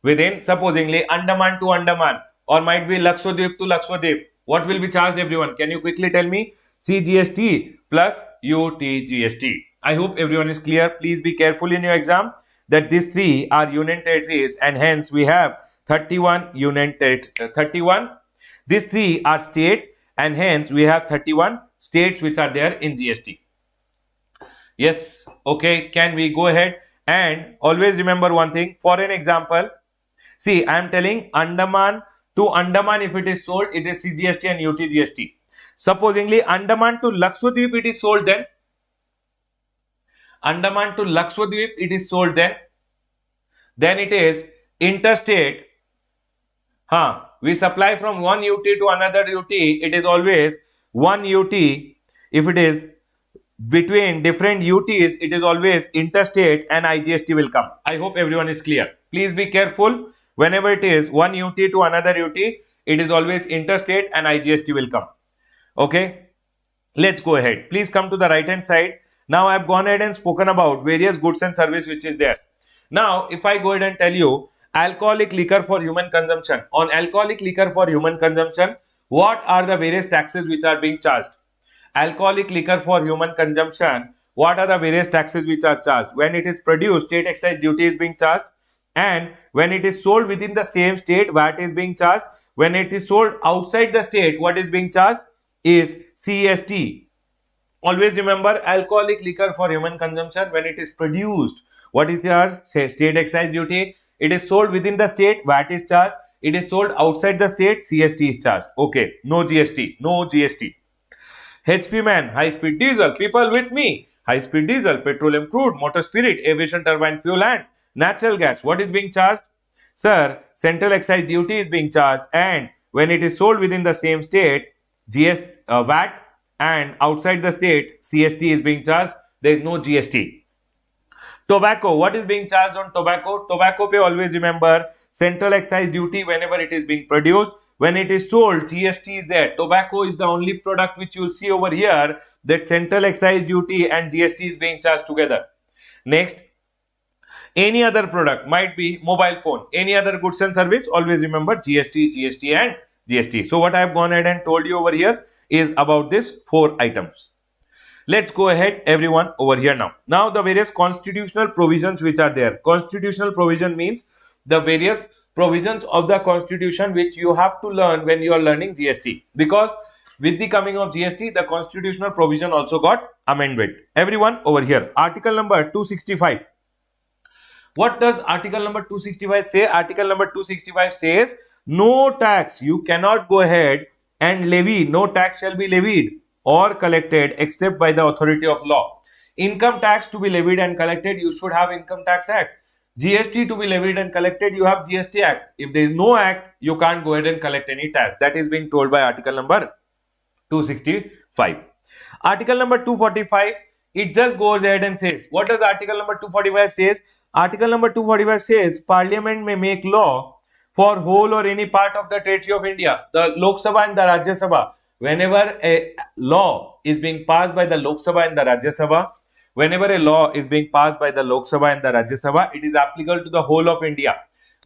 within supposingly Andaman to Andaman, or might be Lakshadweep to Lakshadweep, what will be charged, everyone? Can you quickly tell me? CGST plus UTGST. I hope everyone is clear. Please be careful in your exam that these 3 are union territories, and hence we have 31 union territories. 31. These 3 are states, and hence we have 31 states which are there in GST. Yes. Okay. Can we go ahead and always remember one thing? For an example, see, I am telling Andaman to Andaman, if it is sold, it is CGST and UTGST. Supposingly Andaman to Lakshadweep it is sold, then Andaman to Lakshadweep it is sold, then it is interstate. We supply from one UT to another UT, it is always one UT. If it is between different UTs, it is always interstate and IGST will come. I hope everyone is clear. Please be careful. Whenever it is one UT to another UT, it is always interstate and IGST will come. Okay. Let's go ahead. Please come to the right hand side. Now I have gone ahead and spoken about various goods and service which is there. Now, if I go ahead and tell you alcoholic liquor for human consumption, on alcoholic liquor for human consumption, what are the various taxes which are being charged? Alcoholic liquor for human consumption, what are the various taxes which are charged? When it is produced, state excise duty is being charged, and when it is sold within the same state, VAT is being charged. When it is sold outside the state, what is being charged is CST. Always remember, alcoholic liquor for human consumption, when it is produced, what is charged? State excise duty. It is sold within the state, VAT is charged. It is sold outside the state, CST is charged. Okay, no GST, no GST. HP man, high speed diesel, people with me, high speed diesel, petroleum crude, motor spirit, aviation turbine fuel and natural gas. What is being charged? Sir, central excise duty is being charged, and when it is sold within the same state, VAT, and outside the state, CST is being charged. there is no GST. Tobacco, what is being charged on tobacco? Tobacco pe always remember central excise duty whenever it is being produced. When it is sold, GST is there. Tobacco is the only product which you will see over here that central excise duty and GST is being charged together. Next, any other product, might be mobile phone, any other goods and service, always remember GST, GST and GST. So what I have gone ahead and told you over here is about this 4 items. Let's go ahead everyone over here now. Now the various constitutional provisions which are there. Constitutional provision means the various provisions of the constitution which you have to learn when you are learning GST, because with the coming of GST the constitutional provision also got amended. Everyone over here, article number 265. What does article number 265 say? Article number 265 says no tax, you cannot go ahead and levy, no tax shall be levied or collected except by the authority of law. Income tax to be levied and collected, you should have Income Tax Act. GST to be levied and collected, you have GST Act. If there is no act, you can't go ahead and collect any tax. That is being told by article number 265. Article number 245, it just goes ahead and says, what does article number 245 says? Article number 245 says Parliament may make law for whole or any part of the territory of India. The Lok Sabha and the Rajya Sabha, whenever a law is being passed by the Lok Sabha and the Rajya Sabha, whenever a law is being passed by the Lok Sabha and the Rajya Sabha, it is applicable to the whole of India.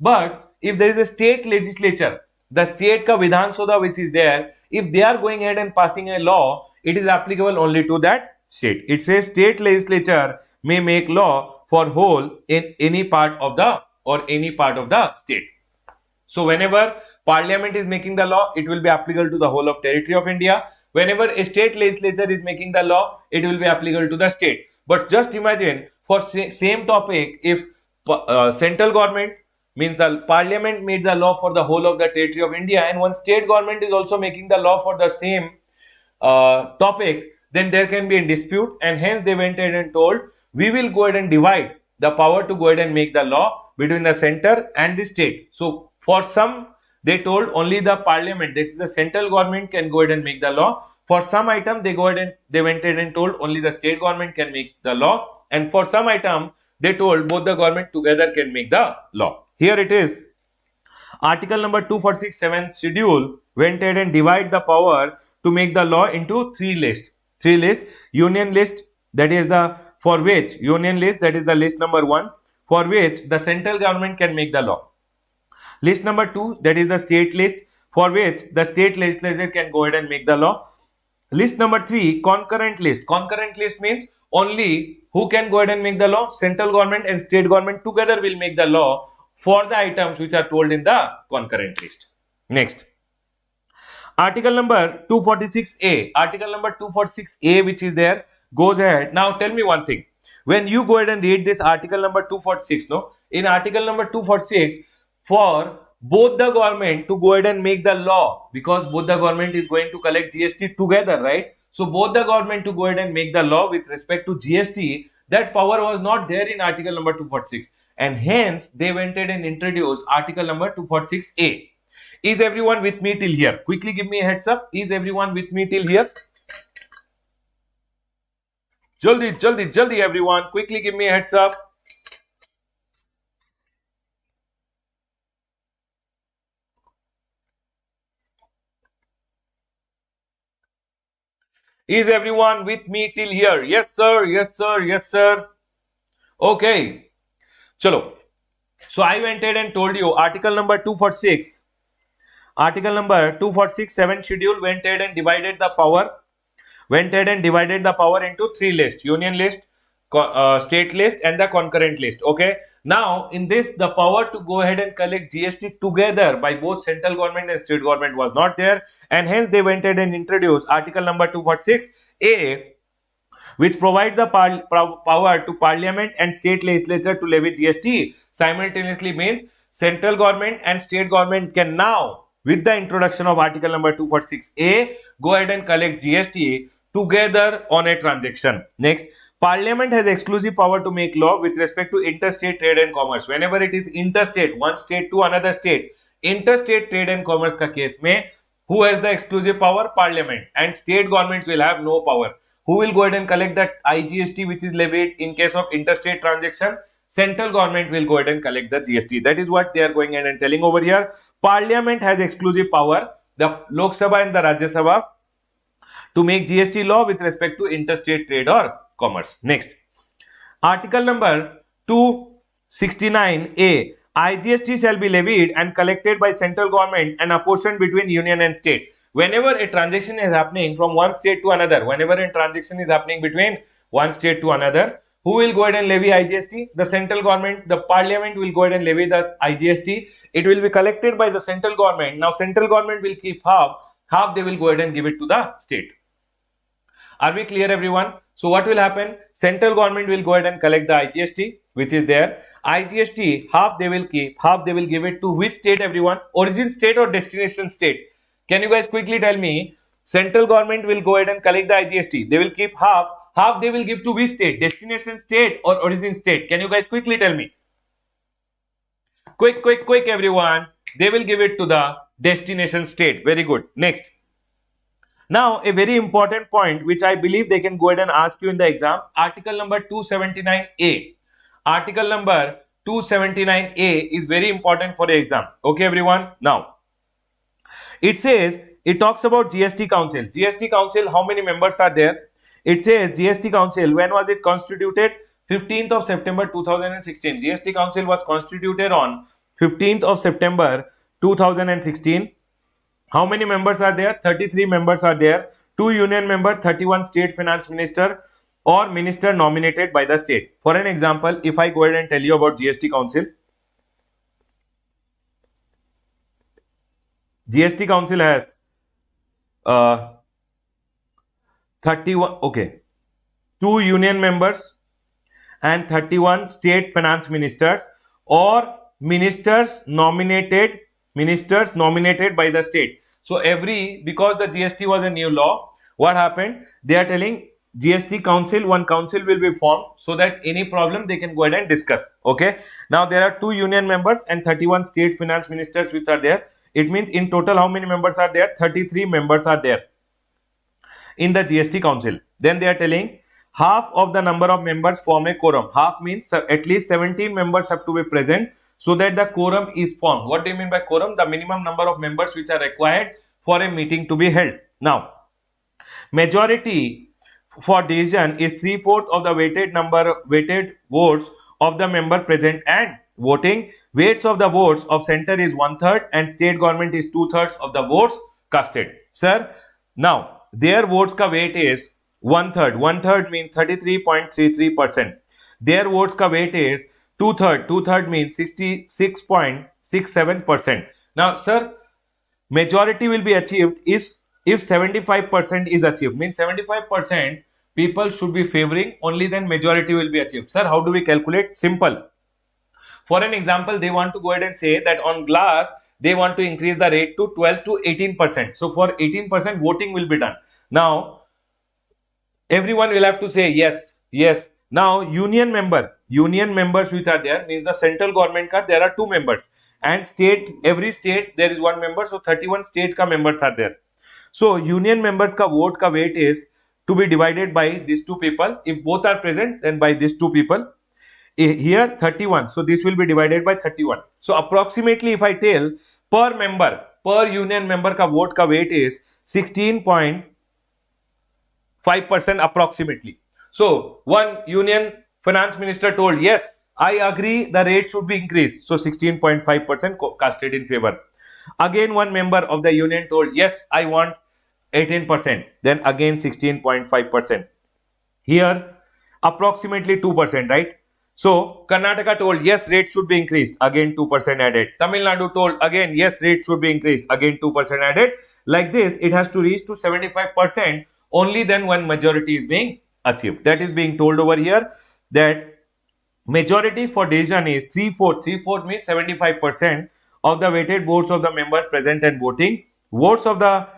But if there is a state legislature, the state ka Vidhan Sabha which is there, if they are going ahead and passing a law, it is applicable only to that state. It says state legislature may make law for whole in any part of the state. So whenever Parliament is making the law, it will be applicable to the whole of territory of India. Whenever a state legislature is making the law, it will be applicable to the state. But just imagine, for same topic, if central government, means the Parliament made the law for the whole of the territory of India, and one state government is also making the law for the same topic, then there can be a dispute, and hence they went ahead and told, we will go ahead and divide the power to go ahead and make the law between the center and the state. So for some, they told only the Parliament, that is the central government, can go ahead and make the law. For some item, they went ahead and told only the state government can make the law, and for some item, they told both the government together can make the law. Here it is, article number 246 7th schedule went ahead and divide the power to make the law into 3 lists. 3 lists, union list, that is the, for which, union list, that is the list number 1, for which the central government can make the law. List number 2, that is the state list, for which the state legislature can go ahead and make the law. List number 3, concurrent list. Concurrent list means only who can go ahead and make the law? Central government and state government together will make the law for the items which are told in the concurrent list. Next, article number 246A. Article number 246A which is there goes ahead. Now tell me one thing. When you go ahead and read this article number 246, no? In article number 246, for both the government to go ahead and make the law, because both the government is going to collect GST together, right? So both the government to go ahead and make the law with respect to GST, that power was not there in article number 246, and hence they went ahead and introduced article number 246A. Is everyone with me till here? Quickly give me a heads up. Is everyone with me till here? Jaldi everyone, quickly give me a heads up. Is everyone with me till here? Yes sir, yes sir, yes sir. Okay, chalo. So I went ahead and told you article number 246. Article number 246 7th schedule went ahead and divided the power. Went ahead and divided the power into 3 lists: union list, state list, and the concurrent list. Okay. Now in this, the power to go ahead and collect GST together by both central government and state government was not there, and hence they went ahead and introduced article number 246A, which provides the power to Parliament and state legislature to levy GST simultaneously. Means central government and state government can now, with the introduction of article number 246A, go ahead and collect GST together on a transaction. Next, Parliament has exclusive power to make law with respect to interstate trade and commerce. Whenever it is interstate, one state to another state, interstate trade and commerce ka case mein, who has the exclusive power? Parliament, and state governments will have no power. who will go ahead and collect that IGST which is levied in case of interstate transaction? Central government will go ahead and collect the GST. That is what they are going ahead and telling over here. Parliament has exclusive power, the Lok Sabha and the Rajya Sabha, to make GST law with respect to interstate trade or commerce. Next, article number 269A. IGST shall be levied and collected by central government and apportioned between union and state. Whenever a transaction is happening from one state to another, whenever a transaction is happening between one state to another, who will go ahead and levy IGST? The central government, the parliament will go ahead and levy the IGST. It will be collected by the central government. Now, central government will keep half they will go ahead and give it to the state. Are we clear, everyone? So what will happen? Central government will go ahead and collect the IGST, which is there. IGST, half they will keep, half they will give it to which state, everyone? Origin state or destination state? Can you guys quickly tell me? Central government will go ahead and collect the IGST. They will keep half they will give to which state? Destination state or origin state? Can you guys quickly tell me? Quick, everyone. They will give it to the destination state. Very good. Next. Now, a very important point which I believe they can go ahead and ask you in the exam. Article number 279A. Article number 279A is very important for the exam. Okay, everyone. Now, it says, it talks about GST Council. GST Council, how many members are there? It says GST Council, when was it constituted? 15th of September 2016. GST Council was constituted on 15th of September 2016. How many members are there? 33 members are there. 2 union members, 31 state finance minister or minister nominated by the state. For an example, if I go ahead and tell you about GST Council. GST Council has 31, okay, 2 union members and 31 state finance ministers or ministers nominated by the state. So because the GST was a new law, what happened? They are telling GST Council, one council will be formed so that any problem they can go ahead and discuss. Okay. Now there are 2 union members and 31 state finance ministers which are there. It means in total how many members are there? 33 members are there in the GST Council. Then they are telling half of the number of members form a quorum. Half means at least 17 members have to be present so that the quorum is formed. What do you mean by quorum? The minimum number of members which are required for a meeting to be held. Now, majority for decision is 3/4 of the weighted votes of the member present and voting. Weights of the votes of center is 1/3 and state government is 2/3 of the votes casted. Sir, now their votes ka weight is 1/3. 1/3 means 33.33%. Their votes ka weight is 2/3. 2/3 means 66.67%. Now, sir, majority will be achieved is if 75% is achieved. Means 75% people should be favoring, only then majority will be achieved. Sir, how do we calculate? Simple. For an example, they want to go ahead and say that on glass, they want to increase the rate to 12 to 18%. So for 18% voting will be done. Now, everyone will have to say yes, yes. Now, union members which are there means the central government ka there are 2 members and every state there is 1 member. So 31 state ka members are there. So union members ka vote ka weight is to be divided by these 2 people. If both are present, then by these 2 people. Here 31. So this will be divided by 31. So approximately if I tell per union member ka vote ka weight is 16.5% approximately. So one union finance minister told, yes, I agree the rate should be increased. So 16.5% casted in favor. Again, one member of the union told, yes, I want 18%. Then again 16.5%. Here approximately 2%, right? So Karnataka told, yes, rate should be increased. Again 2% added. Tamil Nadu told, again, yes, rate should be increased. Again 2% added. Like this, it has to reach to 75%. Only then when majority is being achieved. That is being told over here that majority for decision is 3/4. 3/4 means 75% of the weighted votes of the members present and voting. Votes of the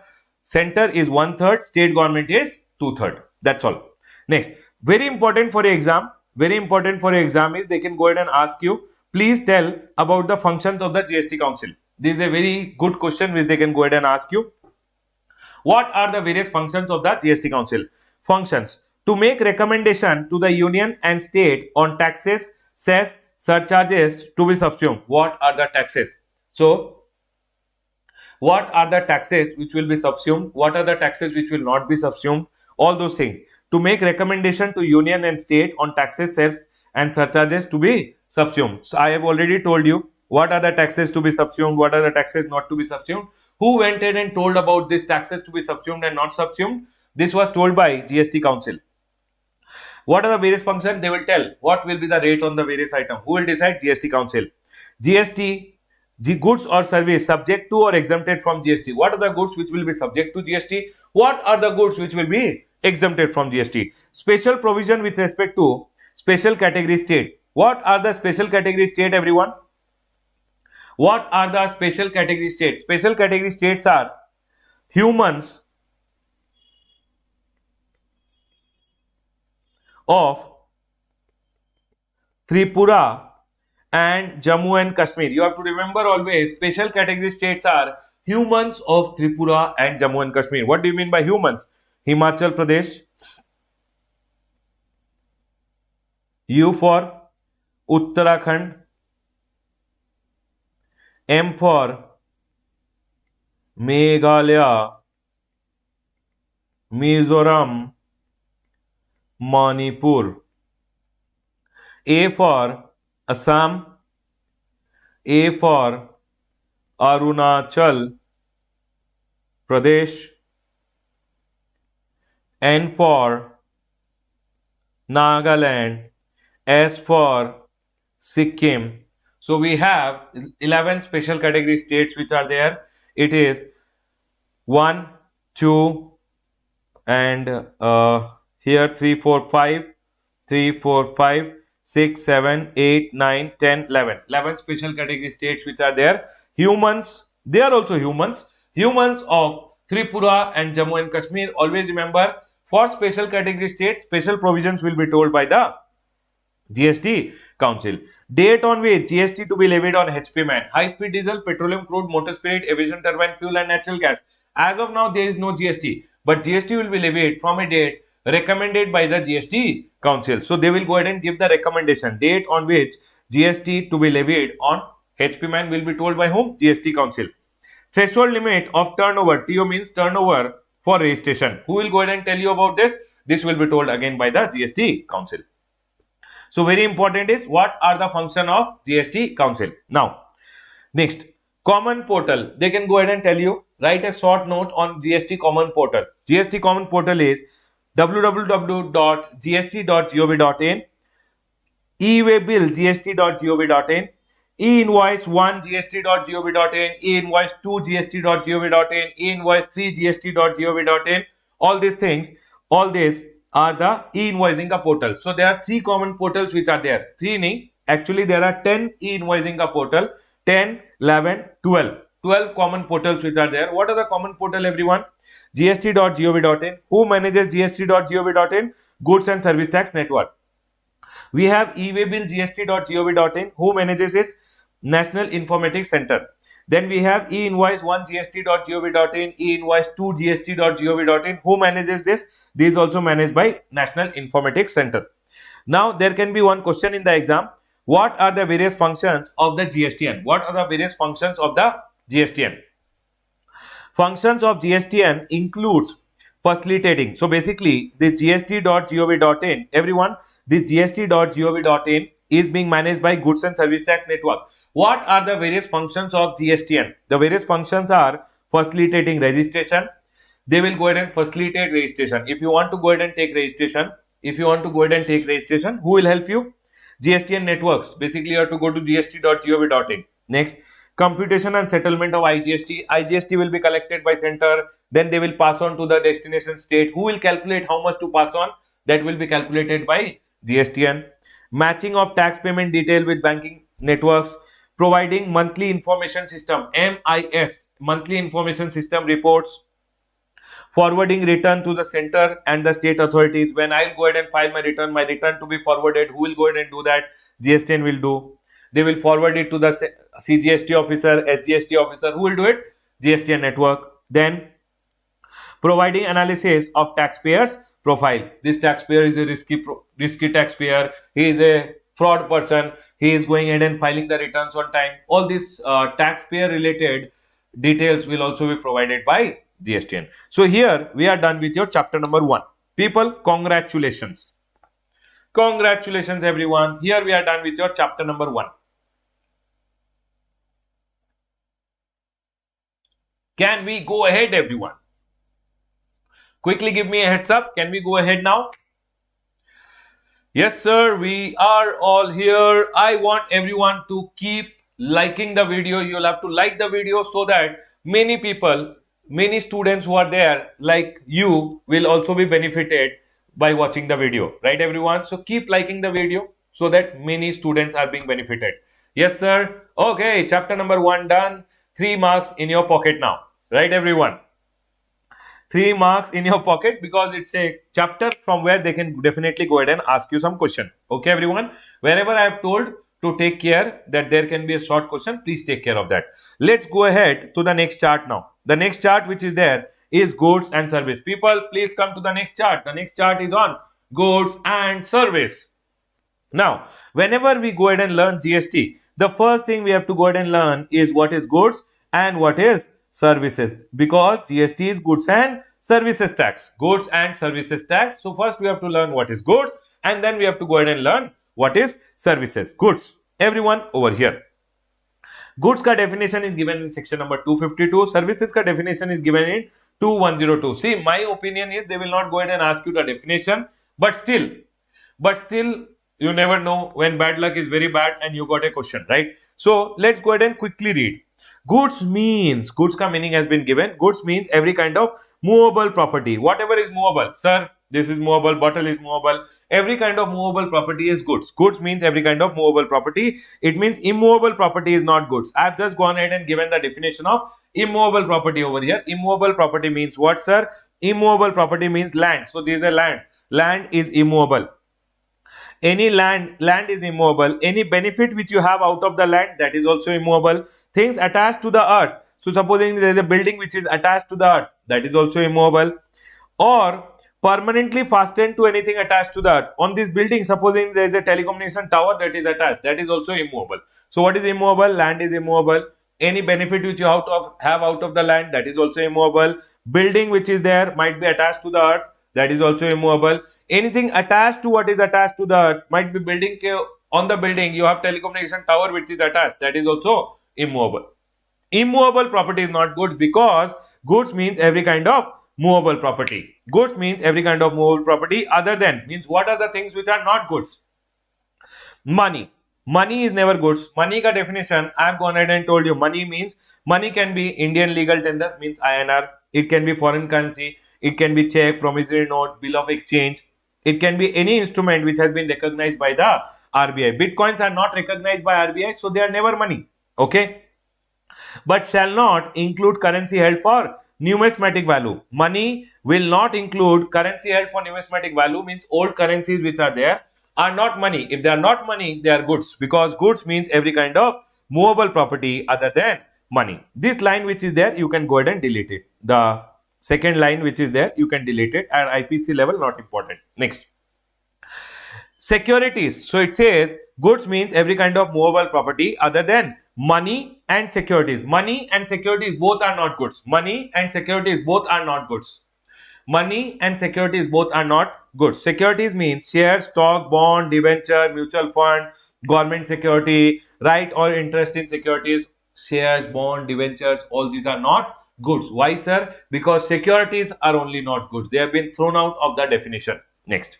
center is 1/3. State government is 2/3. That's all. Next, very important for your exam. Very important for your exam is they can go ahead and ask you, please tell about the functions of the GST Council. This is a very good question which they can go ahead and ask you. What are the various functions of the GST Council? functions. To make recommendation to the union and state on taxes, cess, surcharges to be subsumed. What are the taxes? So, what are the taxes which will be subsumed? What are the taxes which will not be subsumed? All those things. To make recommendation to union and state on taxes, cess and surcharges to be subsumed. So, I have already told you what are the taxes to be subsumed, what are the taxes not to be subsumed. Who went ahead and told about these taxes to be subsumed and not subsumed? This was told by GST Council. What are the various functions? They will tell what will be the rate on the various item. Who will decide? GST Council. GST, goods or service subject to or exempted from GST. What are the goods which will be subject to GST? What are the goods which will be exempted from GST? Special provision with respect to special category state. What are the special category state, everyone? What are the special category states? Special category states are humans of Tripura and Jammu and Kashmir. You have to remember always special category states are humans of Tripura and Jammu and Kashmir. What do you mean by humans? Himachal Pradesh. U for Uttarakhand. M for Meghalaya, Mizoram, Manipur. A for Assam. A for Arunachal Pradesh. N for Nagaland. S for Sikkim. So we have 11 special category states which are there. It is 1, 2, and here 3, 4, 5, 3, 4, 5, 6, 7, 8, 9, 10, 11. 11 special category states which are there. Humans, they are also humans. Humans of Tripura and Jammu and Kashmir. Always remember, for special category states, special provisions will be told by the GST Council. Date on which GST to be levied on HP-man, high-speed diesel, petroleum crude, motor spirit, aviation turbine fuel and natural gas. As of now, there is no GST, but GST will be levied from a date recommended by the GST Council. So they will go ahead and give the recommendation. Date on which GST to be levied on HP-man will be told by whom? GST Council. Threshold limit of turnover. TO means turnover for registration. Who will go ahead and tell you about this? This will be told again by the GST Council. So very important is what are the function of GST Council. Now, next, common portal. They can go ahead and tell you, write a short note on GST common portal. GST common portal is www.gst.gov.in, e-way bill gst.gov.in, e-invoice 1 gst.gov.in, e-invoice 2 gst.gov.in, e-invoice 3 gst.gov.in. All these things, all this are the e-invoicing portal. So there are 3 common portals which are there. 3 nahi, actually there are 10 e-invoicing portal, 10, 11, 12. 12 common portals which are there. What are the common portal, everyone? gst.gov.in. Who manages gst.gov.in? Goods and Service Tax Network. We have e-way bill gst.gov.in. Who manages it? National Informatics Center. Then we have e-invoice 1 gst.gov.in, e-invoice 2 gst.gov.in. Who manages this? This is also managed by National Informatics Center. Now there can be one question in the exam. What are the various functions of the GSTN? What are the various functions of the GSTN? Functions of GSTN includes facilitating. So basically this gst.gov.in, everyone, this gst.gov.in is being managed by Goods and Service Tax Network. What are the various functions of GSTN? The various functions are facilitating registration. They will go ahead and facilitate registration. If you want to go ahead and take registration, who will help you? GSTN networks. Basically, you have to go to gst.gov.in. Next, computation and settlement of IGST. IGST will be collected by center. Then they will pass on to the destination state. Who will calculate how much to pass on? That will be calculated by GSTN. Matching of tax payment detail with banking networks. Providing monthly information system, MIS, monthly information system reports. Forwarding return to the center and the state authorities. When I go ahead and file my return to be forwarded, who will go ahead and do that? GSTN will do. They will forward it to the CGST officer, SGST officer. Who will do it? GSTN network. Then providing analysis of taxpayers profile. This taxpayer is a risky taxpayer. He is a fraud person. He is going ahead and filing the returns on time. All these taxpayer related details will also be provided by GSTN. So here we are done with your chapter number 1. People, congratulations. Congratulations everyone. Here we are done with your chapter number 1. Can we go ahead everyone? Quickly give me a heads up. Can we go ahead now? Yes sir, we are all here. I want everyone to keep liking the video. You'll have to like the video so that many people, many students who are there like you will also be benefited by watching the video, right everyone? So keep liking the video so that many students are being benefited. Yes sir. Okay, chapter number 1 done. 3 marks in your pocket now, right everyone? 3 marks in your pocket because it's a chapter from where they can definitely go ahead and ask you some question. Okay everyone, wherever I have told to take care that there can be a short question, please take care of that. Let's go ahead to the next chart now. The next chart which is there is goods and service. People, please come to the next chart. The next chart is on goods and service. Now, whenever we go ahead and learn GST, the first thing we have to go ahead and learn is what is goods and what is services, because GST is goods and services tax. Goods and services tax. So first we have to learn what is goods and then we have to go ahead and learn what is services. Goods. Everyone over here. Goods ka definition is given in section number 252. Services ka definition is given in 2102. See, my opinion is they will not go ahead and ask you the definition, but still, you never know when bad luck is very bad and you got a question, right? So let's go ahead and quickly read. Goods means, goods ka meaning has been given. Goods means every kind of movable property. Whatever is movable. Sir, this is movable, bottle is movable. Every kind of movable property is goods. Goods means every kind of movable property. It means immovable property is not goods. I have just gone ahead and given the definition of immovable property over here. Immovable property means what, sir? Immovable property means land. So this is a land. Land is immovable. Any land is immovable. Any benefit which you have out of the land, that is also immovable. Things attached to the earth. So supposing there is a building which is attached to the earth, that is also immovable. Or permanently fastened to anything attached to the earth. On this building, supposing there is a telecommunication tower that is attached, that is also immovable. So what is immovable? Land is immovable. Any benefit which you have out of the land, that is also immovable. Building which is there might be attached to the earth, that is also immovable. Anything attached to what is attached to the earth, might be building, on the building you have telecommunication tower which is attached, that is also immovable. Immovable property is not goods, because goods means every kind of movable property. Goods means every kind of movable property. Other than means what are the things which are not goods? Money. Money is never goods. Money ka definition I have gone ahead and told you. Money means, money can be Indian legal tender, means INR. It can be foreign currency. It can be check, promissory note, bill of exchange. It can be any instrument which has been recognized by the RBI. Bitcoins are not recognized by RBI, so they are never money. Okay. But shall not include currency held for numismatic value. Money will not include currency held for numismatic value, means old currencies which are there are not money. If they are not money, they are goods, because goods means every kind of movable property other than money. This line which is there, you can go ahead and delete it. The second line which is there, you can delete it. At IPC level, not important. Next. Securities. So it says goods means every kind of movable property other than money and securities. Money and securities both are not goods. Money and securities both are not goods. Money and securities both are not goods. Securities means share, stock, bond, debenture, mutual fund, government security, right or interest in securities. Shares, bond, debentures, all these are not goods. Why, sir? Because securities are only not goods. They have been thrown out of the definition. Next.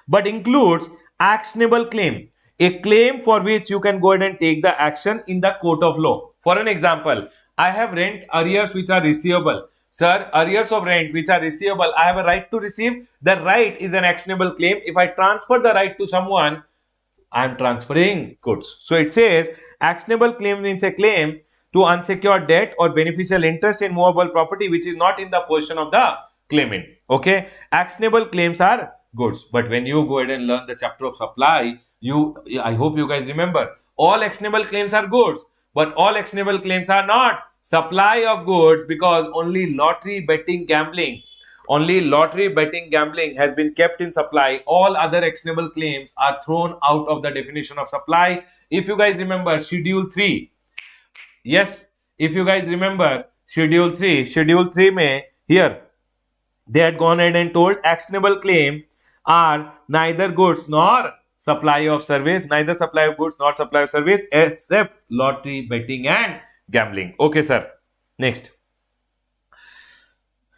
But includes actionable claim. A claim for which you can go ahead and take the action in the court of law. For an example, I have rent arrears which are receivable. Sir, arrears of rent which are receivable, I have a right to receive. The right is an actionable claim. If I transfer the right to someone, I am transferring goods. So it says actionable claim means a claim to unsecured debt or beneficial interest in movable property which is not in the possession of the claimant. Okay, actionable claims are goods. But when you go ahead and learn the chapter of supply, I hope you guys remember, all actionable claims are goods, but all actionable claims are not supply of goods, because only lottery, betting, gambling, Only lottery, betting, gambling has been kept in supply. All other actionable claims are thrown out of the definition of supply. If you guys remember Schedule 3, yes, if you guys remember Schedule 3 may here they had gone ahead and told actionable claim are neither goods nor supply of service, neither supply of goods nor supply of service except lottery, betting and gambling. Okay, sir. Next.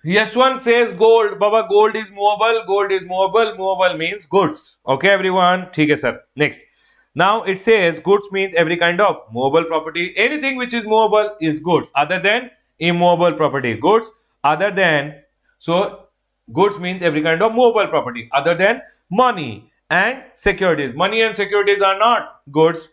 Yashwan says gold. Baba, gold is movable. Gold is movable. Movable means goods. Okay, everyone. Okay, sir. Next. Now it says goods means every kind of movable property. Anything which is movable is goods other than immovable property. Goods other than, so goods means every kind of movable property other than money and securities. Money and securities are not goods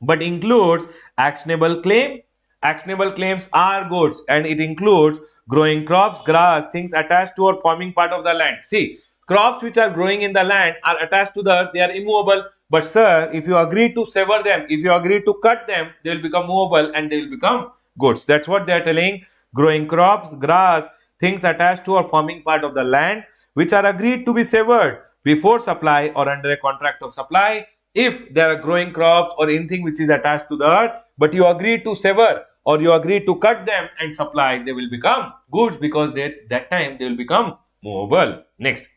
but includes actionable claim. Actionable claims are goods and it includes growing crops, grass, things attached to or forming part of the land. See, crops which are growing in the land are attached to the earth, they are immovable. But sir, if you agree to sever them, if you agree to cut them, they will become movable and they will become goods. That's what they are telling. Growing crops, grass, things attached to or forming part of the land which are agreed to be severed before supply or under a contract of supply. If there are growing crops or anything which is attached to the earth, but you agree to sever or you agree to cut them and supply, they will become goods because that time they will become movable. Next.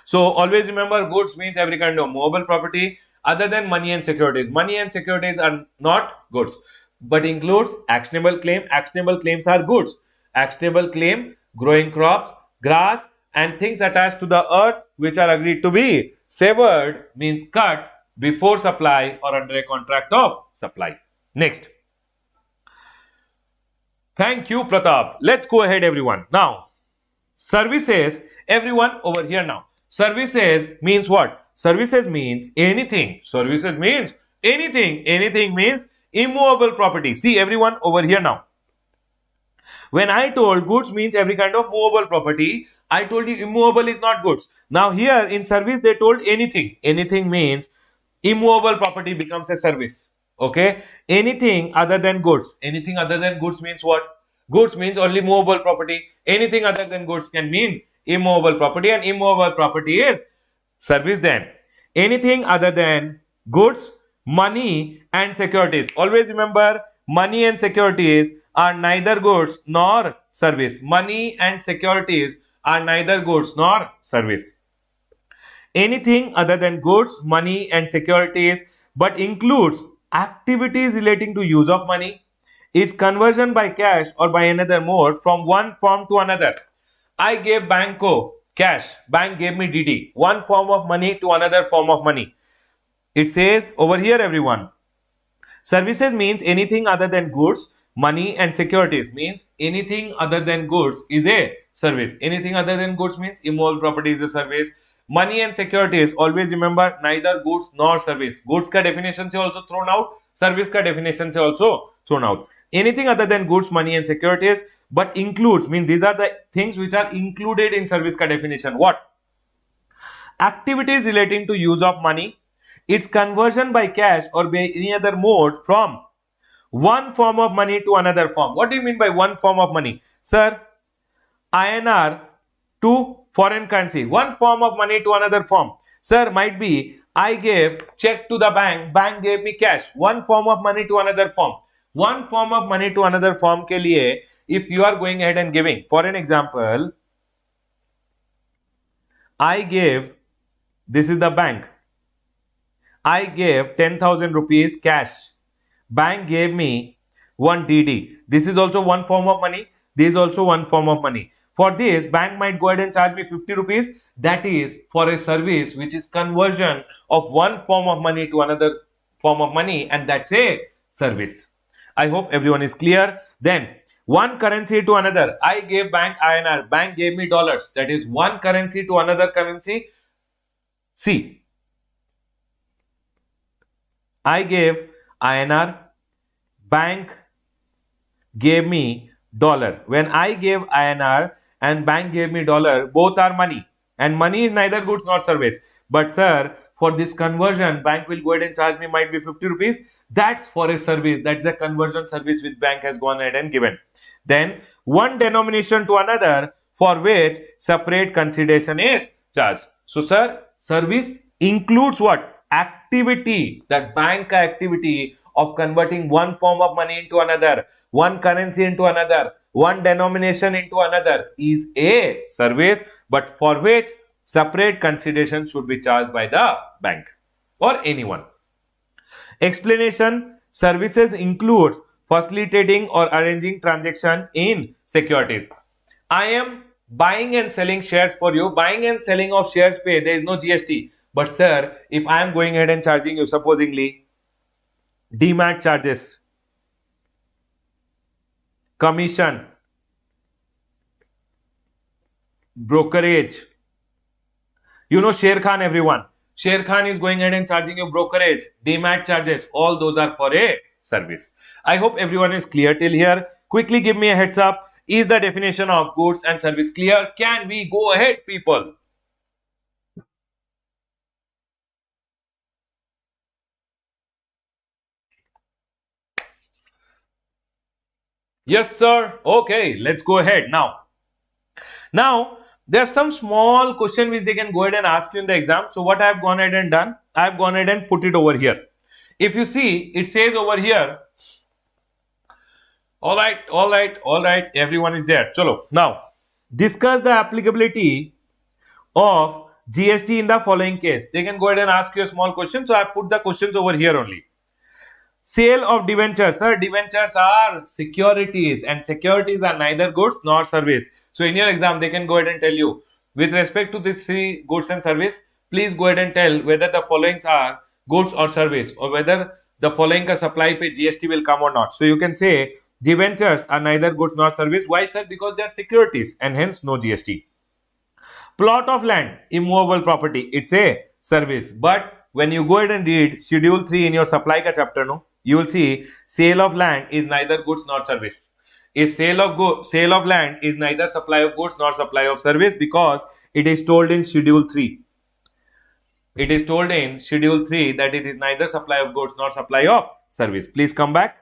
So always remember goods means every kind of movable property other than money and securities. Money and securities are not goods but includes actionable claim. Actionable claims are goods. Actionable claim, growing crops, grass and things attached to the earth which are agreed to be severed means cut before supply or under a contract of supply. Next. Thank you, Pratap. Let's go ahead, everyone. Now, services, everyone over here now. Services means what? Services means anything. Services means anything. Anything means immovable property. See, everyone over here now. When I told goods means every kind of movable property, I told you immovable is not goods. Now here in service they told anything. Anything means immovable property becomes a service. Okay. Anything other than goods. Anything other than goods means what? Goods means only movable property. Anything other than goods can mean immovable property and immovable property is service then. Anything other than goods, money and securities. Always remember money and securities are neither goods nor service. Money and securities are neither goods nor service. Anything other than goods, money and securities but includes activities relating to use of money, its conversion by cash or by another mode from one form to another. I gave Banco cash, bank gave me DD, one form of money to another form of money. It says over here everyone, services means anything other than goods, money and securities means anything other than goods is a service. Anything other than goods means immovable property is a service. Money and securities, always remember neither goods nor service. Goods का definition से also thrown out, service का definition से also thrown out. Anything other than goods, money and securities but includes means these are the things which are included in service का definition. What? Activities relating to use of money, its conversion by cash or by any other mode from one form of money to another form. What do you mean by one form of money? Sir, INR to foreign currency, one form of money to another form. Sir, might be I gave check to the bank, bank gave me cash, one form of money to another form. One form of money to another form के लिए, if you are going ahead and giving, for an example, I gave, this is the bank, I gave 10,000 rupees cash, bank gave me one DD. This is also one form of money, this is also one form of money. For this, bank might go ahead and charge me 50 rupees. That is for a service which is conversion of one form of money to another form of money, and that's a service. I hope everyone is clear. Then one currency to another. I gave bank INR, bank gave me dollars. That is one currency to another currency. See, I gave INR, bank gave me dollar. When I gave INR and bank gave me dollar, both are money and money is neither goods nor service. But sir, for this conversion, bank will go ahead and charge me might be 50 rupees. That's for a service. That's a conversion service which bank has gone ahead and given. Then one denomination to another for which separate consideration is charged. So sir, service includes what? Activity, that bank activity of converting one form of money into another, one currency into another, one denomination into another is a service, but for which separate consideration should be charged by the bank or anyone. Explanation: services include facilitating or arranging transaction in securities. I am buying and selling shares for you. Buying and selling of shares pay, there is no GST. But sir, if I am going ahead and charging you, supposingly, demat charges, commission, brokerage, you know Sher Khan, everyone. Sher Khan is going ahead and charging you brokerage, demat charges, all those are for a service. I hope everyone is clear till here. Quickly give me a heads up. Is the definition of goods and service clear? Can we go ahead, people? Yes, sir. Okay, let's go ahead now. Now, there's some small question which they can go ahead and ask you in the exam. So what I have gone ahead and done, I have gone ahead and put it over here. If you see, it says over here, all right, everyone is there. Chalo. Now, discuss the applicability of GST in the following case. They can go ahead and ask you a small question. So I put the questions over here only. Sale of debentures. Sir, debentures are securities and securities are neither goods nor service. So in your exam, they can go ahead and tell you, with respect to these three goods and service, please go ahead and tell whether the followings are goods or service, or whether the following ka supply pe GST will come or not. So you can say debentures are neither goods nor service. Why, sir? Because they are securities and hence no GST. Plot of land, immovable property, it's a service. But when you go ahead and read Schedule 3 in your supply ka chapter, no, you will see sale of land is neither goods nor service. A sale of land is neither supply of goods nor supply of service, because it is told in Schedule 3. It is told in Schedule 3 that it is neither supply of goods nor supply of service. Please come back.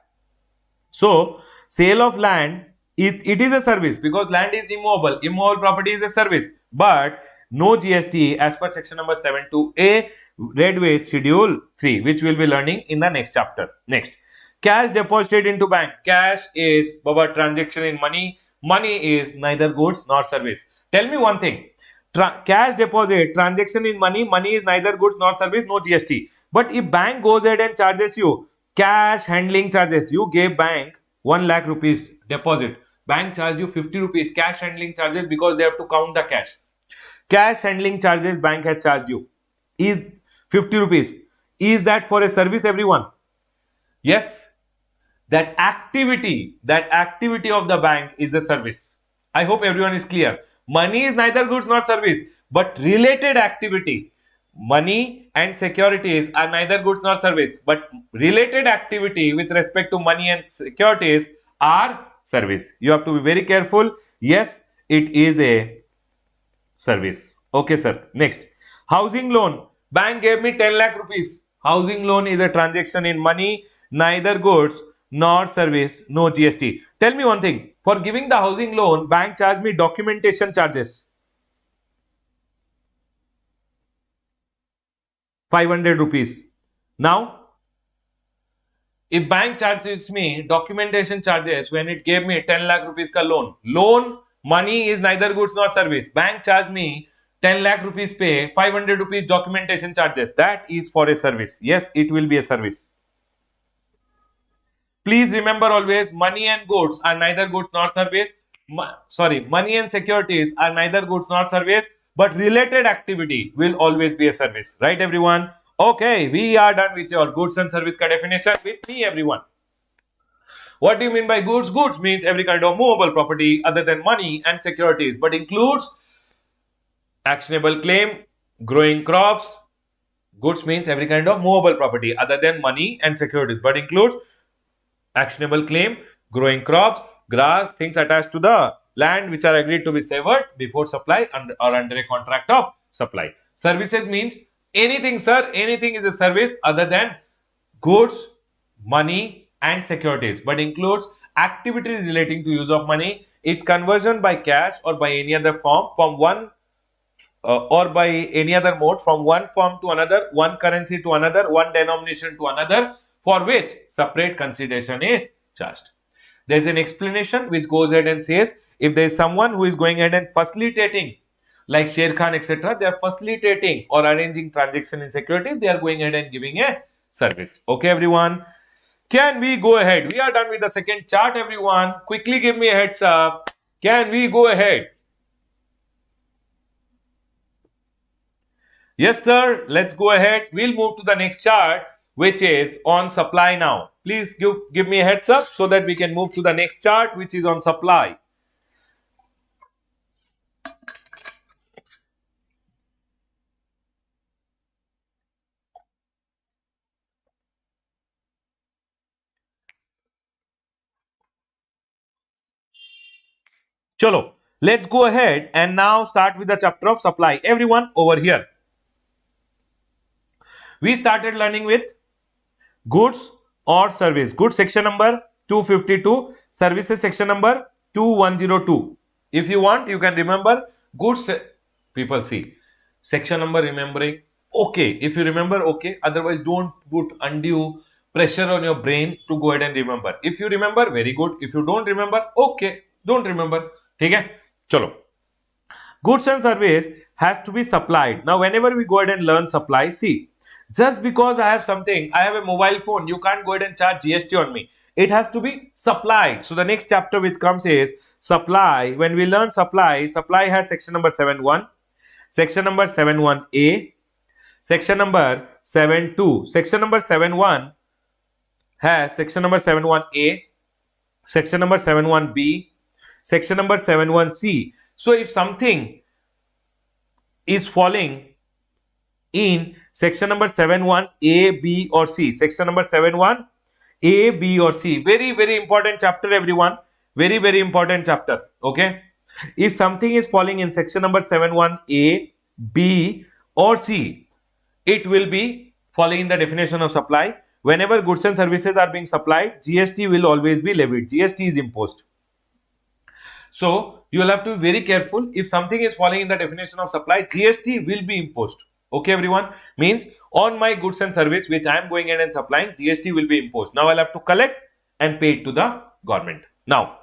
So, sale of land, it is a service because land is immovable. Immovable property is a service, but no GST as per section number 72A, read with Schedule 3, which we will be learning in the next chapter. Next, cash deposited into bank. Cash is Baba transaction in money. Money is neither goods nor service. Tell me one thing. Cash deposit, transaction in money. Money is neither goods nor service, no GST. But if bank goes ahead and charges you cash handling charges, you gave bank 1 lakh rupees deposit. Bank charged you 50 rupees cash handling charges because they have to count the cash. Cash handling charges bank has charged you is 50 rupees. Is that for a service, everyone? Yes. That activity of the bank is a service. I hope everyone is clear. Money is neither goods nor service, but related activity. Money and securities are neither goods nor service, but related activity with respect to money and securities are service. You have to be very careful. Yes, it is a service. Okay, sir. Next, housing loan. Bank gave me 10 lakh rupees. Housing loan is a transaction in money, neither goods nor service, no GST. Tell me one thing. For giving the housing loan, bank charged me documentation charges. 500 rupees. Now, if bank charges me documentation charges when it gave me 10 lakh rupees ka loan, money is neither goods nor service. Bank charged me 10 lakh rupees pay, 500 rupees documentation charges. That is for a service. Yes, it will be a service. Please remember always, money and goods are neither goods nor service. Money and securities are neither goods nor service, but related activity will always be a service. Right, everyone? Okay, we are done with your goods and service ka definition with me, everyone. What do you mean by goods? Goods means every kind of movable property other than money and securities, but includes actionable claim, growing crops. Goods means every kind of movable property other than money and securities, but includes actionable claim, growing crops, grass, things attached to the land which are agreed to be severed before supply or under a contract of supply. Services means anything, sir. Anything is a service other than goods, money and securities, but includes activities relating to use of money, its conversion by cash or by any other form from one or by any other mode from one form to another, one currency to another, one denomination to another, for which separate consideration is charged. There is an explanation which goes ahead and says if there is someone who is going ahead and facilitating, like Sher Khan, etc., they are facilitating or arranging transaction in securities, they are going ahead and giving a service. Okay, everyone. Can we go ahead? We are done with the second chart, everyone. Quickly give me a heads up. Can we go ahead? Yes, sir. Let's go ahead. We'll move to the next chart, which is on supply now. Please give me a heads up so that we can move to the next chart, which is on supply. Chalo, let's go ahead and now start with the chapter of supply. Everyone over here. We started learning with goods or service. Goods section number 252, services section number 2102. If you want, you can remember goods. People see section number remembering. Okay, if you remember, okay. Otherwise, don't put undue pressure on your brain to go ahead and remember. If you remember, very good. If you don't remember, okay, don't remember. ठीक है, चलो. Goods and service has to be supplied. Now, whenever we go ahead and learn supply, see, just because I have something, I have a mobile phone, you can't go ahead and charge GST on me. It has to be supplied. So the next chapter which comes is supply. When we learn supply, supply has section number 7.1, section number 7.1a, section number 7.2. Section number 7.1 has section number 7.1a, section number 7.1b, section number 7.1c. So if something is falling in section number 7.1 A, B or C, section number 7.1 A, B or C, very, very important chapter, everyone. Very, very important chapter. Okay. If something is falling in section number 7.1 A, B or C, it will be falling in the definition of supply. Whenever goods and services are being supplied, GST will always be levied. GST is imposed. So you will have to be very careful. If something is falling in the definition of supply, GST will be imposed. Okay, everyone. Means on my goods and service which I am going in and supplying, GST will be imposed. Now I'll have to collect and pay it to the government. Now,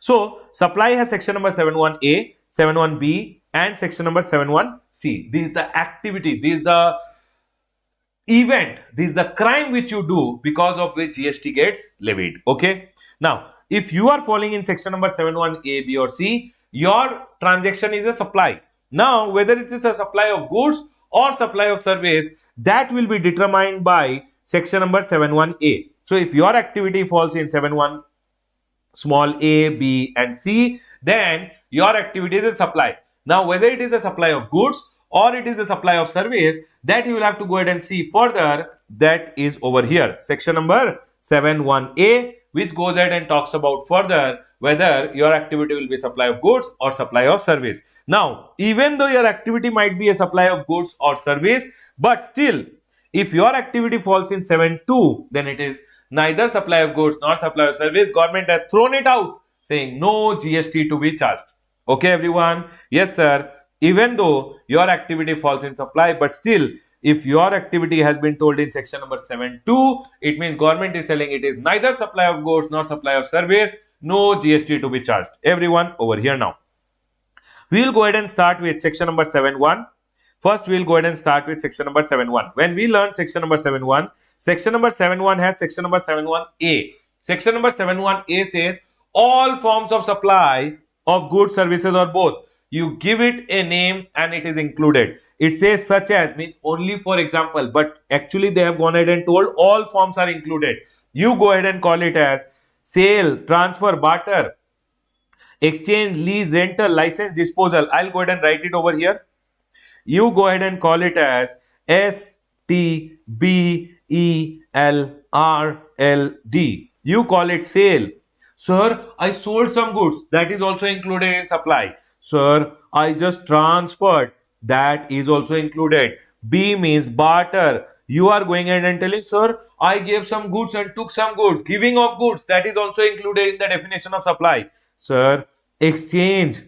so supply has section number 7.1a, 7.1b and section number 7.1c. This is the activity, this is the event, this is the crime which you do because of which GST gets levied. Okay. Now, if you are falling in section number 7.1 A, B or C, your transaction is a supply. Now, whether it is a supply of goods or supply of service, that will be determined by section number 7.1 A. So, if your activity falls in 7.1 small a, B and C, then your activity is a supply. Now, whether it is a supply of goods or it is a supply of service, that you will have to go ahead and see further. That is over here, section number 7.1a, which goes ahead and talks about further whether your activity will be supply of goods or supply of service. Now, even though your activity might be a supply of goods or service, but still, if your activity falls in 7.2, then it is neither supply of goods nor supply of service. Government has thrown it out, saying no GST to be charged. Okay, everyone? Yes, sir. Even though your activity falls in supply, but still, if your activity has been told in section number 7.2, it means government is telling it is neither supply of goods nor supply of service, no GST to be charged. Everyone over here now. We will go ahead and start with section number 7.1. First, we will go ahead and start with section number 7.1. When we learn section number 7.1, section number 7.1 has section number 7.1a. Section number 7.1a says all forms of supply of goods, services or both. You give it a name and it is included. It says such as, means only for example, but actually they have gone ahead and told all forms are included. You go ahead and call it as sale, transfer, barter, exchange, lease, rental, license, disposal. I'll go ahead and write it over here. You go ahead and call it as STBELRLD. You call it sale. Sir, I sold some goods. That is also included in supply. Sir, I just transferred. That is also included. B means barter. You are going ahead and telling, sir, I gave some goods and took some goods. Giving of goods, that is also included in the definition of supply. Sir, exchange.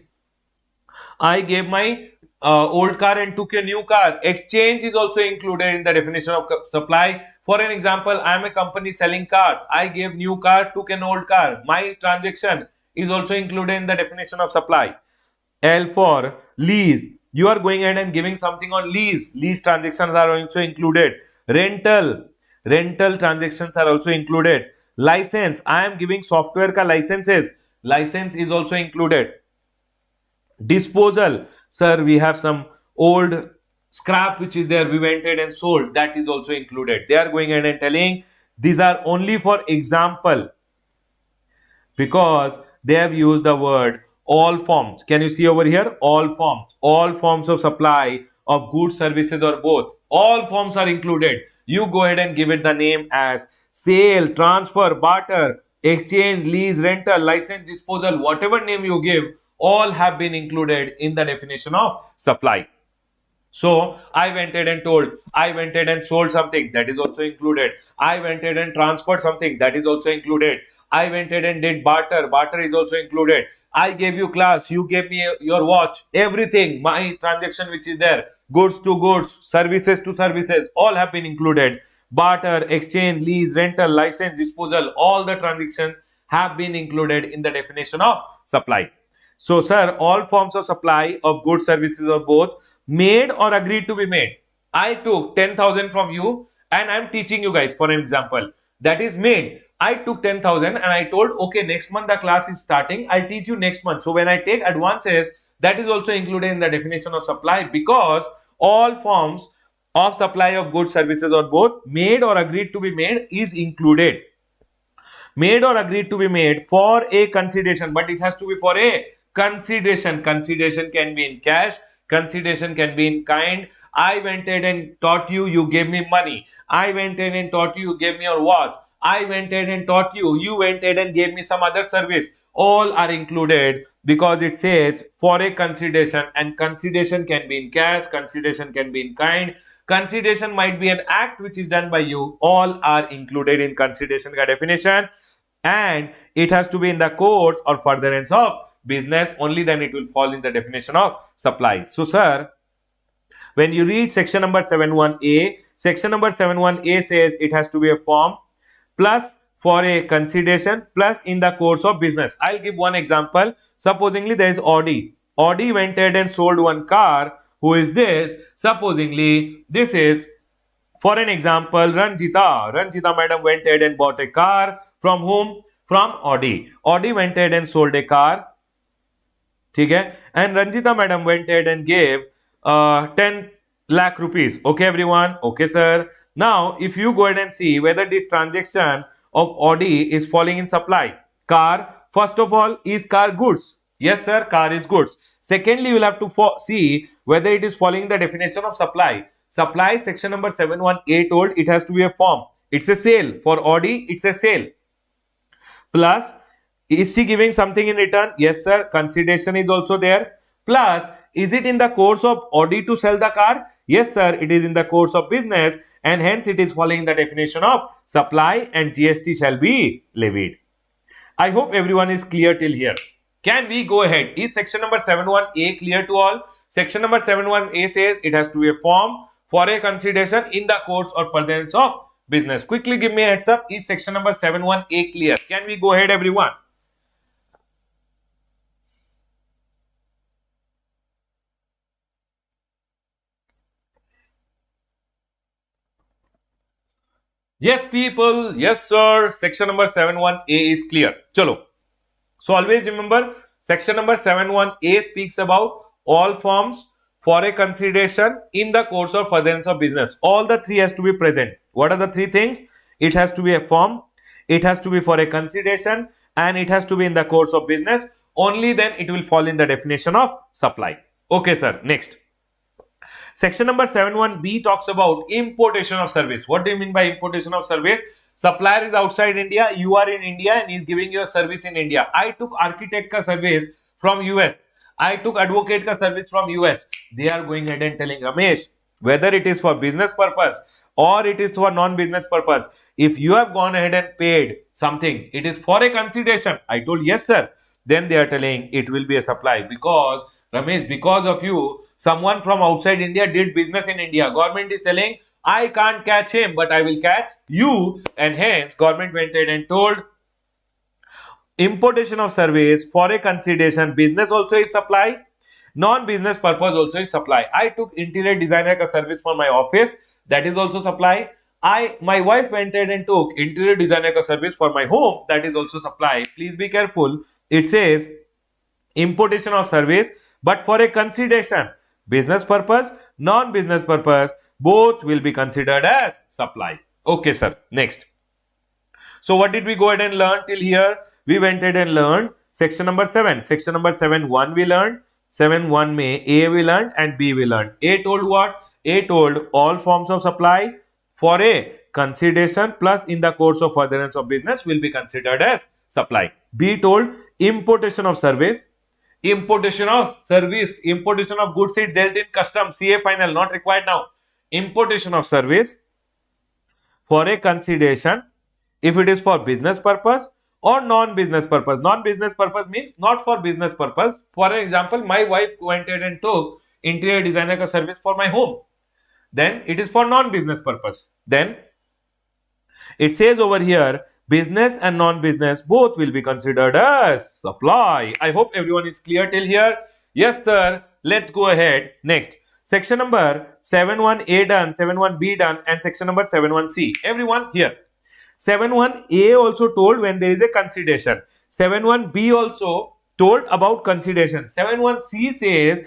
I gave my old car and took a new car. Exchange is also included in the definition of supply. For an example, I am a company selling cars. I gave new car, took an old car. My transaction is also included in the definition of supply. L for lease. You are going ahead and giving something on lease. Lease transactions are also included. Rental. Rental transactions are also included. License. I am giving software ka licenses. License is also included. Disposal. Sir, we have some old scrap which is there. We went ahead and sold. That is also included. They are going ahead and telling these are only for example, because they have used the word all forms. Can you see over here? All forms. All forms of supply of goods, services, or both. All forms are included. You go ahead and give it the name as sale, transfer, barter, exchange, lease, rental, license, disposal, whatever name you give, all have been included in the definition of supply. So I went ahead and told, I went ahead and sold something, that is also included. I went ahead and transferred something, that is also included. I went ahead and did barter, barter is also included. I gave you class, you gave me your watch, everything, my transaction which is there, goods to goods, services to services, all have been included. Barter, exchange, lease, rental, license, disposal, all the transactions have been included in the definition of supply. So, sir, all forms of supply of goods, services, or both, made or agreed to be made. I took 10,000 from you and I am teaching you guys for an example. That is made. I took 10,000 and I told, okay, next month the class is starting. I'll teach you next month. So, when I take advances, that is also included in the definition of supply, because all forms of supply of goods, services, or both, made or agreed to be made, is included. Made or agreed to be made for a consideration, but it has to be for a consideration. Consideration can be in cash, consideration can be in kind. I went ahead and taught you, you gave me money. I went ahead and taught you, you gave me your watch. I went ahead and taught you, you went ahead and gave me some other service. All are included because it says for a consideration, and consideration can be in cash, consideration can be in kind. Consideration might be an act which is done by you. All are included in consideration ka definition, and it has to be in the course or furtherance of business. Only then it will fall in the definition of supply. So, sir, when you read section number 71A, section number 71A says it has to be a form plus for a consideration plus in the course of business. I'll give one example. Supposingly there is Audi. Audi went ahead and sold one car. Who is this? Supposingly this is, for an example, Ranjita. Ranjita madam went ahead and bought a car from whom? From Audi. Audi went ahead and sold a car. Okay? And Ranjita madam went ahead and gave 10 lakh rupees. Okay, everyone? Okay, sir. Now, if you go ahead and see whether this transaction of Audi is falling in supply. Car, first of all, is car goods? Yes, sir, car is goods. Secondly, you will have to see whether it is following the definition of supply. Supply, section number 71A told it has to be a form. It's a sale. For Audi, it's a sale. Plus, is she giving something in return? Yes, sir. Consideration is also there. Plus, is it in the course of Audi to sell the car? Yes, sir. It is in the course of business, and hence it is following the definition of supply, and GST shall be levied. I hope everyone is clear till here. Can we go ahead? Is section number 71A clear to all? Section number 71A says it has to be a form for a consideration in the course or furtherance of business. Quickly give me a heads up. Is section number 71A clear? Can we go ahead, everyone? Yes, people. Yes, sir. Section number 71A is clear. Chalo. So always remember, section number 71A speaks about all forms for a consideration in the course of furtherance of business. All the three has to be present. What are the three things? It has to be a form, it has to be for a consideration, and it has to be in the course of business. Only then it will fall in the definition of supply. Okay, sir. Next. Section number 71B talks about importation of service. What do you mean by importation of service? Supplier is outside India, you are in India, and he is giving you a service in India. I took architect ka service from US. I took advocate ka service from US. They are going ahead and telling Ramesh, whether it is for business purpose or it is for non-business purpose, if you have gone ahead and paid something, it is for a consideration. I told, yes, sir. then they are telling it will be a supply. Because Ramesh, because of you, someone from outside India did business in India. Government is telling I can't catch him, but I will catch you, and hence government went ahead and told importation of service for a consideration. Business also is supply, non-business purpose also is supply. I took interior designer ka service for my office, that is also supply. My wife went ahead and took interior designer ka service for my home, that is also supply. Please be careful. It says importation of service, but for a consideration. Business purpose, non-business purpose, both will be considered as supply. Okay, sir. Next. So what did we go ahead and learn till here? We went ahead and learned section number 7. Section number 7.1 we learned. 7.1 में A we learned and B we learned. A told what? A told all forms of supply for a consideration plus in the course of furtherance of business will be considered as supply. B told importation of service. Importation of service, importation of goods is dealt in custom, CA final, not required now. Importation of service for a consideration, if it is for business purpose or non-business purpose. Non-business purpose means not for business purpose. For example, my wife went ahead and took interior designer ka service for my home. Then it is for non-business purpose. Then it says over here, business and non-business both will be considered as supply. I hope everyone is clear till here. Yes, sir. Let's go ahead. Next. Section number 7.1A done, 7.1B done, and section number 7.1C. Everyone here. 7.1A also told when there is a consideration. 7.1B also told about consideration. 7.1C says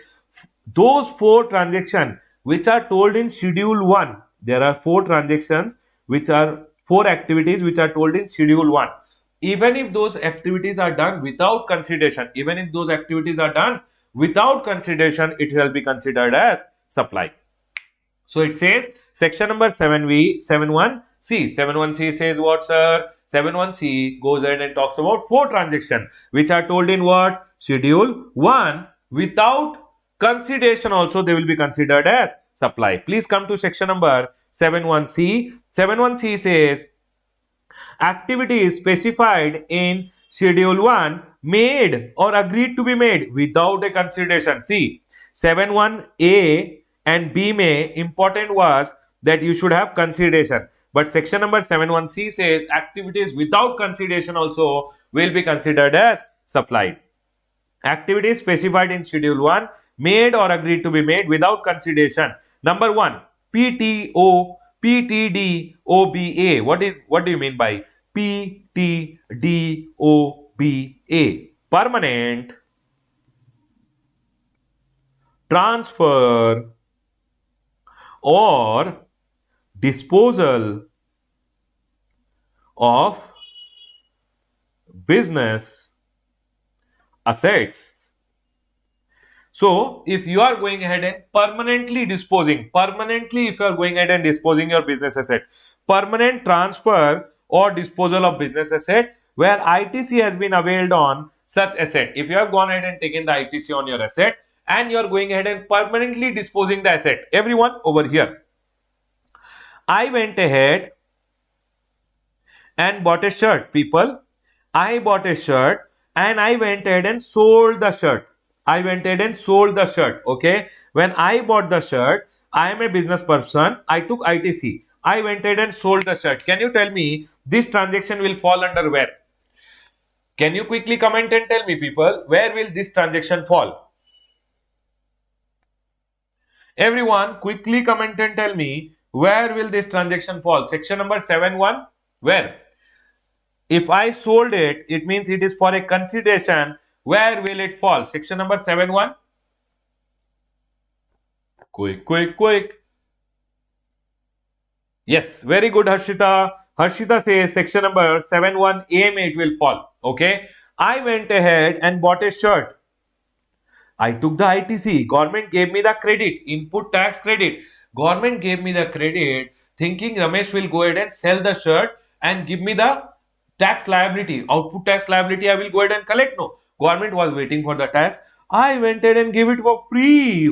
those 4 transactions which are told in schedule 1. There are 4 transactions which are 4 activities which are told in schedule 1. Even if those activities are done without consideration, it will be considered as supply. So it says section number 7.1C. 7.1C says what, sir? 7.1C goes ahead and talks about 4 transactions which are told in what? Schedule 1. Without consideration also they will be considered as supply. Please come to section number 7.1C. 7.1C says activities specified in schedule 1 made or agreed to be made without a consideration. See, 7.1A and B may important was that you should have consideration. But section number 7.1C says activities without consideration also will be considered as supplied. Activities specified in schedule 1 made or agreed to be made without consideration. Number 1, PTO, PTDOBA. What do you mean by PTDOBA? Permanent transfer or disposal of business assets. So, if you are going ahead and permanently disposing your business asset, permanent transfer or disposal of business asset where ITC has been availed on such asset. If you have gone ahead and taken the ITC on your asset and you are going ahead and permanently disposing the asset. Everyone over here. I went ahead and bought a shirt, people. I bought a shirt and I went ahead and sold the shirt. Okay. When I bought the shirt, I am a business person. I took ITC. I went ahead and sold the shirt. Can you tell me this transaction will fall under where? Can you quickly comment and tell me, people, where will this transaction fall? Everyone, quickly comment and tell me where will this transaction fall? Section number 7.1, where? If I sold it, it means it is for a consideration. Where will it fall? Section number 7.1. Quick. Yes, very good, Harshita. Harshita says section number 7.1A में it will fall. Okay. I went ahead and bought a shirt. I took the ITC. Government gave me the credit, input tax credit. Government gave me the credit thinking Ramesh will go ahead and sell the shirt and give me the tax liability. Output tax liability I will go ahead and collect. No. Government was waiting for the tax. I went ahead and gave it for free.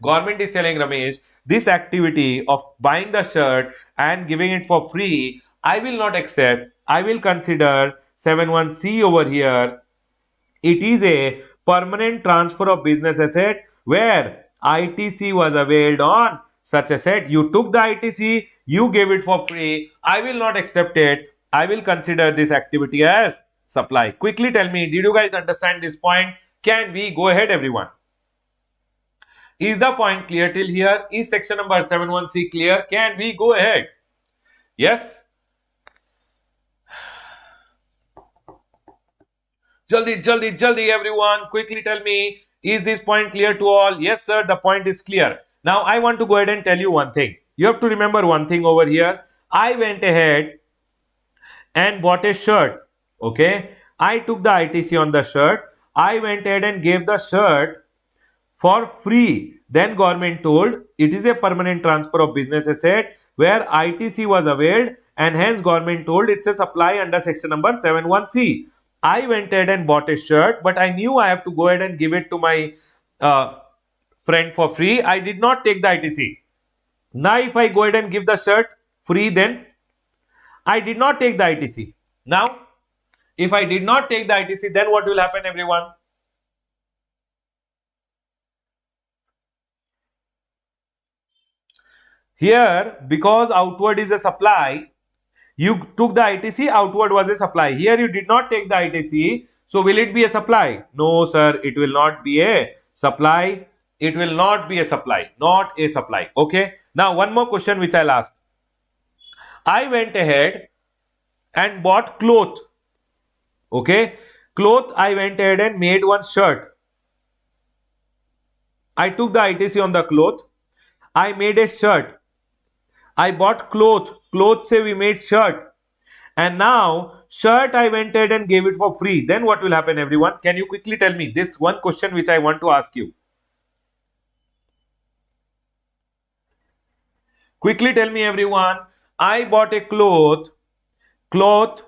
Government is telling Ramesh, this activity of buying the shirt and giving it for free, I will not accept. I will consider 71C over here, it is a permanent transfer of business asset where ITC was availed on such asset. You took the ITC, you gave it for free. I will not accept it. I will consider this activity as supply. Quickly tell me, did you guys understand this point? Can we go ahead, everyone? Is the point clear till here? Is section number 71C clear? Can we go ahead? Yes? Jaldi, everyone. Quickly tell me, is this point clear to all? Yes, sir, the point is clear. Now, I want to go ahead and tell you one thing. You have to remember one thing over here. I went ahead and bought a shirt. Okay? I took the ITC on the shirt. I went ahead and gave the shirt for free. Then government told it is a permanent transfer of business asset where ITC was availed, and hence government told it's a supply under section number 71C. I went ahead and bought a shirt, but I knew I have to go ahead and give it to my friend for free. I did not take the ITC. Now if I go ahead and give the shirt free, then I did not take the ITC. Now if I did not take the ITC, then what will happen, everyone? Here, because outward is a supply, you took the ITC, outward was a supply. Here you did not take the ITC, so will it be a supply? No, sir, it will not be a supply. It will not be a supply, not a supply. Okay. Now, one more question which I'll ask. I went ahead and bought cloth. Okay. Cloth, I went ahead and made one shirt. I took the ITC on the cloth. I made a shirt. I bought cloth. Cloth say we made shirt. And now shirt I went ahead and gave it for free. Then what will happen, everyone? Can you quickly tell me this one question which I want to ask you? Quickly tell me, everyone. I bought a cloth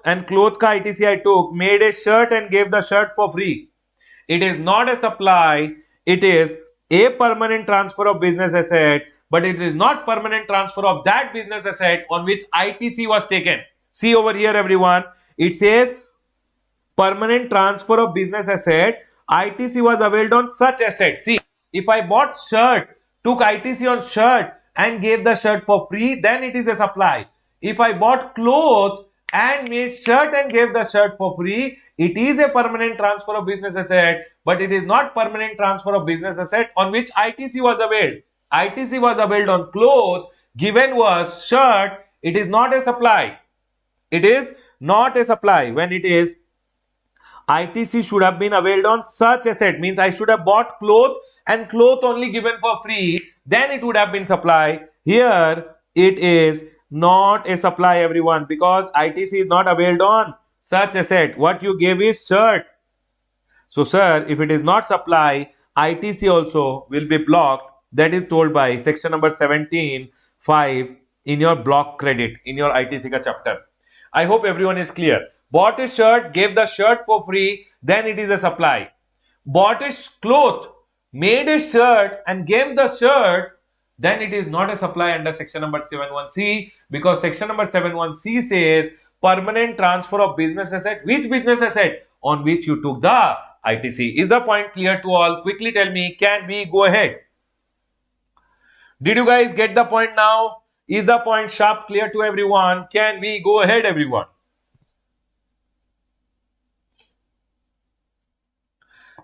and cloth ka ITC I took, made a shirt and gave the shirt for free. It is not a supply. It is a permanent transfer of business asset, but it is not permanent transfer of that business asset on which ITC was taken. See over here, everyone. It says permanent transfer of business asset. ITC was availed on such asset. See, if I bought shirt, took ITC on shirt and gave the shirt for free, then it is a supply. If I bought cloth and made shirt and gave the shirt for free, it is a permanent transfer of business asset, but it is not permanent transfer of business asset on which ITC was availed. ITC was availed on cloth, given was shirt. It is not a supply. It is not a supply. When it is, ITC should have been availed on such asset, means I should have bought cloth and cloth only given for free, then it would have been supply. Here it is not a supply, everyone, because ITC is not availed on such asset. What you gave is shirt. So sir, if it is not supply, ITC also will be blocked. That is told by section number 17(5) in your block credit in your ITC ka chapter. I hope everyone is clear. Bought a shirt, gave the shirt for free, then it is a supply. Bought a cloth, made a shirt and gave the shirt, then it is not a supply under section number 71C, because section number 71C says permanent transfer of business asset. Which business asset? On which you took the ITC. Is the point clear to all? Quickly tell me, can we go ahead? Did you guys get the point now? Is the point sharp clear to everyone? Can we go ahead, everyone?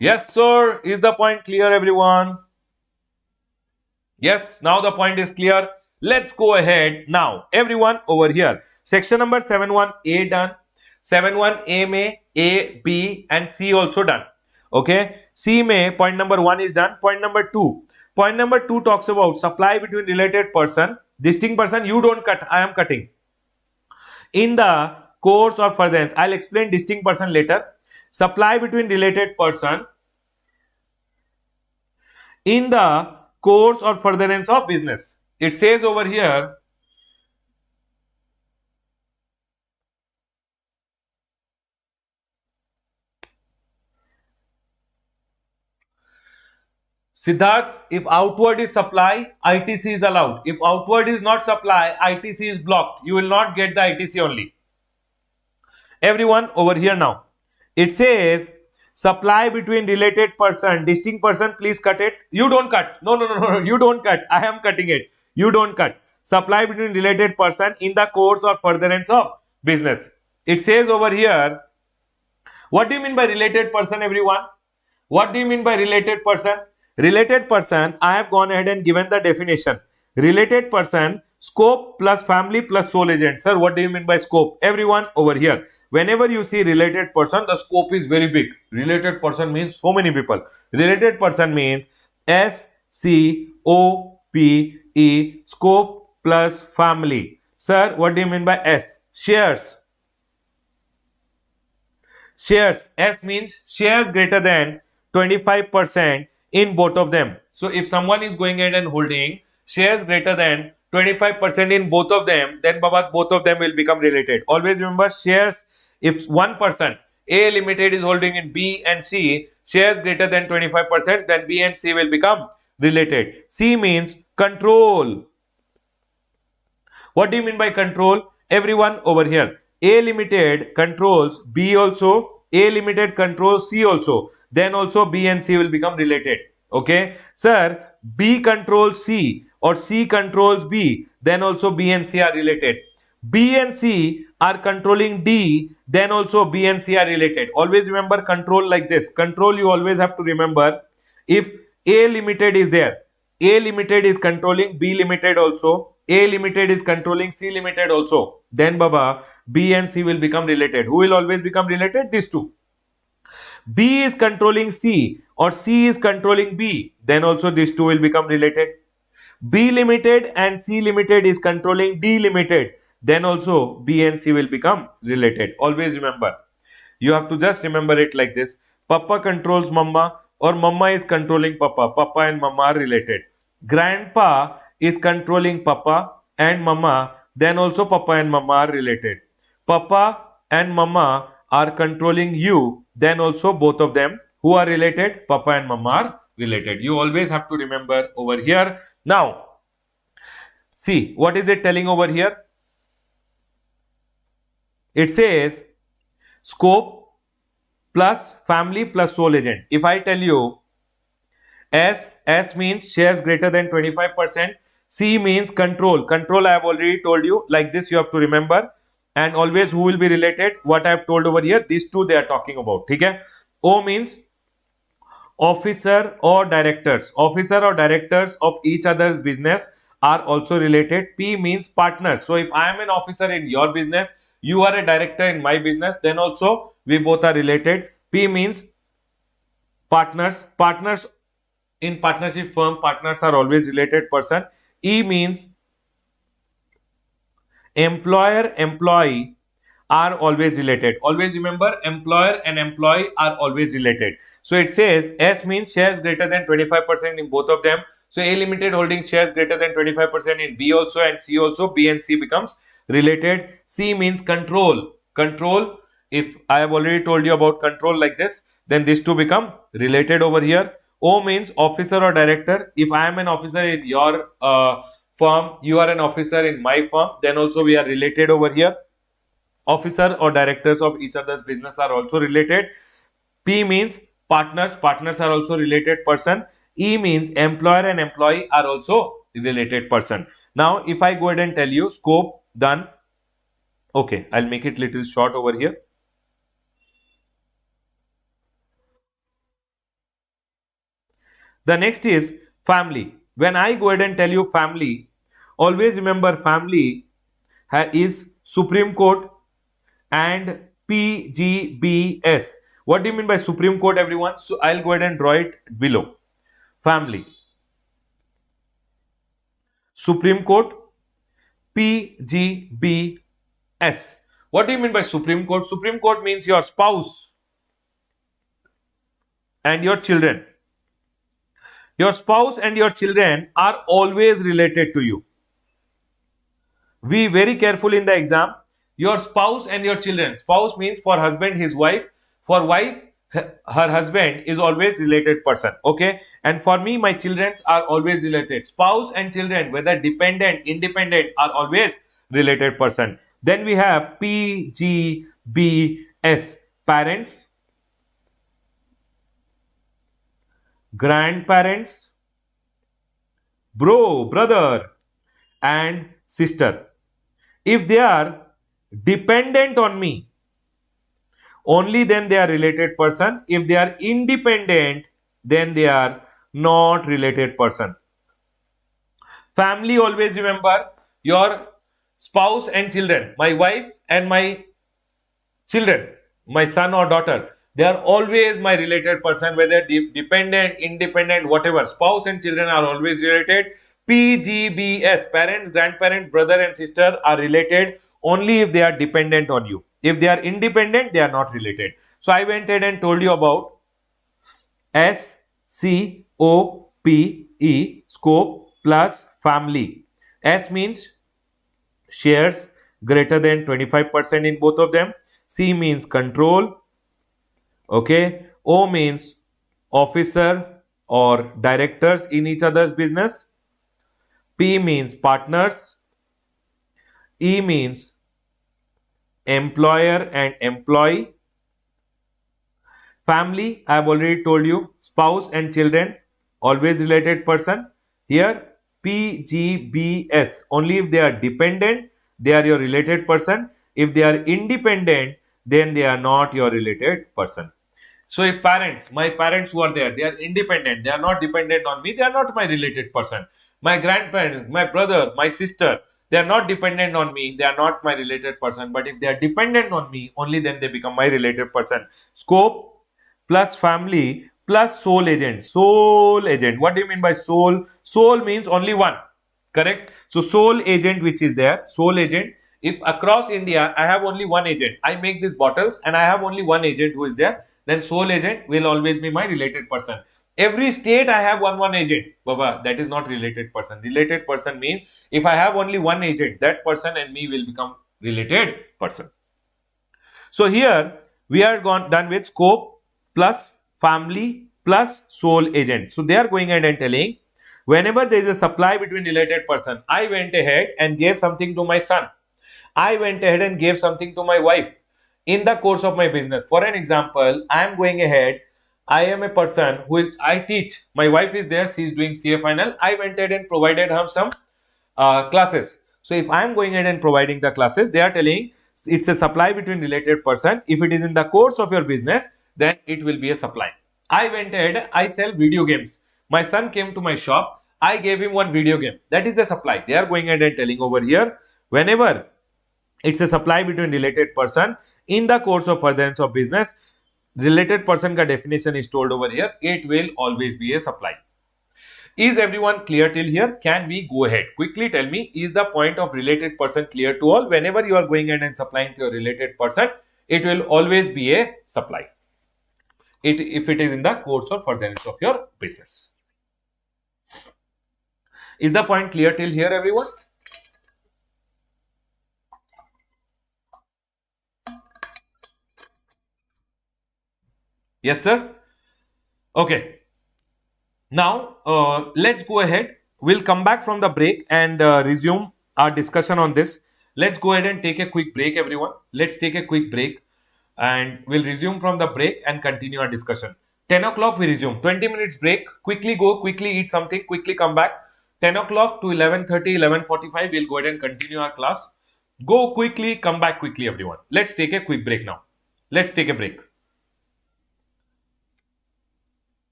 Yes, sir. Is the point clear, everyone? Yes, now the point is clear. Let's go ahead now. Everyone over here. Section number 71A done. 71A mein A, B and C also done. Okay. C mein point number 1 is done. Point number 2. Point number 2 talks about supply between related person. Distinct person, you don't cut. I am cutting. In the course or furtherance, I'll explain distinct person later. Supply between related person in the course or furtherance of business. It says over here, Siddharth, if outward is supply, ITC is allowed. If outward is not supply, ITC is blocked. You will not get the ITC only. Everyone over here now. It says supply between related person, distinct person, please cut it. You don't cut. No, no, no, no, you don't cut. I am cutting it. You don't cut. Supply between related person in the course or furtherance of business. It says over here, what do you mean by related person, everyone? What do you mean by related person? Related person, I have gone ahead and given the definition. Related person, scope plus family plus sole agent. Sir, what do you mean by scope? Everyone over here. Whenever you see related person, the scope is very big. Related person means so many people. Related person means SCOPE, scope plus family. Sir, what do you mean by S? Shares. Shares. S means shares greater than 25% in both of them. So if someone is going ahead and holding shares greater than 25% in both of them, then Baba, both of them will become related. Always remember shares, if one person A Limited is holding in B and C shares greater than 25%, then B and C will become related. C means control. What do you mean by control? Everyone over here. A Limited controls B also, A Limited controls C also, then also B and C will become related. Okay, sir, B controls C or C controls B, then also B and C are related. B and C are controlling D, then also B and C are related. Always remember control like this. Control, you always have to remember, if A Limited is there, A Limited is controlling B Limited also, A Limited is controlling C Limited also, then Baba, B and C will become related. Who will always become related? These two. B is controlling C or C is controlling B, then also these two will become related. B Limited and C Limited is controlling D Limited, then also B and C will become related. Always remember. You have to just remember it like this. Papa controls Mama or Mama is controlling Papa. Papa and Mama are related. Grandpa is controlling Papa and Mama, then also Papa and Mama are related. Papa and Mama are controlling you, then also both of them who are related, Papa and Mama are related. You always have to remember over here. Now, see, what is it telling over here? It says scope plus family plus sole agent. If I tell you S means shares greater than 25%, C means control. Control I have already told you, like this you have to remember. And always who will be related, what I have told over here, these two they are talking about. Okay? O means officer or directors. Officer or directors of each other's business are also related. P means partners. So if I am an officer in your business, you are a director in my business, then also we both are related. P means partners. Partners in partnership firm, partners are always related person. E means employer, employee are always related. Always remember, employer and employee are always related. So it says S means shares greater than 25% in both of them. So A Limited holding shares greater than 25% in B also and C also. B and C becomes related. C means control. Control, if I have already told you about control like this, then these two become related over here. O means officer or director. If I am an officer in your firm, you are an officer in my firm, then also we are related over here. Officer or directors of each other's business are also related. P means partners. Partners are also related person. E means employer and employee are also related person. Now, if I go ahead and tell you scope, done. Okay, I'll make it little short over here. The next is family. When I go ahead and tell you family, always remember family is Supreme Court and PGBS. What do you mean by Supreme Court, everyone? So I'll go ahead and draw it below. Family, Supreme Court, PGBS. What do you mean by Supreme Court? Supreme Court means your spouse and your children. Your spouse and your children are always related to you. Be very careful in the exam. Your spouse and your children. Spouse means for husband, his wife. For wife, her husband is always related person. Okay. And for me, my children are always related. Spouse and children, whether dependent, independent, are always related person. Then we have PGBS. B, S, parents, grandparents, brother, and sister. If they are dependent on me, only then they are related person. If they are independent, then they are not related person. Family, always remember your spouse and children, my wife and my children, my son or daughter, they are always my related person, whether dependent, independent, whatever. Spouse and children are always related. PGBS, parents, grandparents, brother and sister are related only if they are dependent on you. If they are independent, they are not related. So I went ahead and told you about SCOPE, scope plus family. S means shares greater than 25% in both of them. C means control. Okay. O means officer or directors in each other's business. P means partners. E means employer and employee. Family, I have already told you, spouse and children, always related person. Here, PGBS, only if they are dependent, they are your related person. If they are independent, then they are not your related person. So if parents, my parents who are there, they are independent, they are not dependent on me, they are not my related person. My grandparents, my brother, my sister, they are not dependent on me, they are not my related person. But if they are dependent on me, only then they become my related person. Scope plus family plus sole agent. Sole agent. What do you mean by sole? Sole means only one. Correct? So sole agent which is there, sole agent. If across India I have only one agent, I make these bottles and I have only one agent who is there, then sole agent will always be my related person. Every state I have one agent, Baba, that is not related person. Related person means if I have only one agent, that person and me will become related person. So here we are done with scope plus family plus sole agent. So they are going ahead and telling whenever there is a supply between related person, I went ahead and gave something to my son. I went ahead and gave something to my wife in the course of my business. For an example, I am going ahead. I am a person who is, I teach. My wife is there. She is doing CA final. I went ahead and provided her some classes. So if I am going ahead and providing the classes, they are telling it's a supply between related person. If it is in the course of your business, then it will be a supply. I went ahead. I sell video games. My son came to my shop. I gave him one video game. That is the supply. They are going ahead and telling over here whenever it's a supply between related person in the course of furtherance of business, related person ka definition is told over here, it will always be a supply. Is everyone clear till here? Can we go ahead? Quickly tell me, is the point of related person clear to all? Whenever you are going ahead and supplying to your related person, it will always be a supply. If it is in the course of furtherance of your business. Is the point clear till here, everyone? Yes, sir. Okay. Now, let's go ahead. We'll come back from the break and resume our discussion on this. Let's go ahead and take a quick break, everyone. Let's take a quick break and we'll resume from the break and continue our discussion. 10 o'clock we resume. 20 minutes break. Quickly go, quickly eat something, quickly come back. 10 o'clock to 11:30, 11:45, we'll go ahead and continue our class. Go quickly, come back quickly, everyone. Let's take a quick break now. Let's take a break.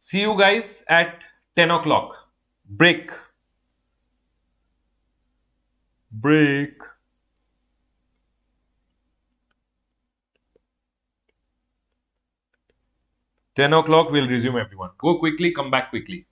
See you guys at 10 o'clock. Break. Break. 10 o'clock, we'll resume, everyone. Go quickly, come back quickly.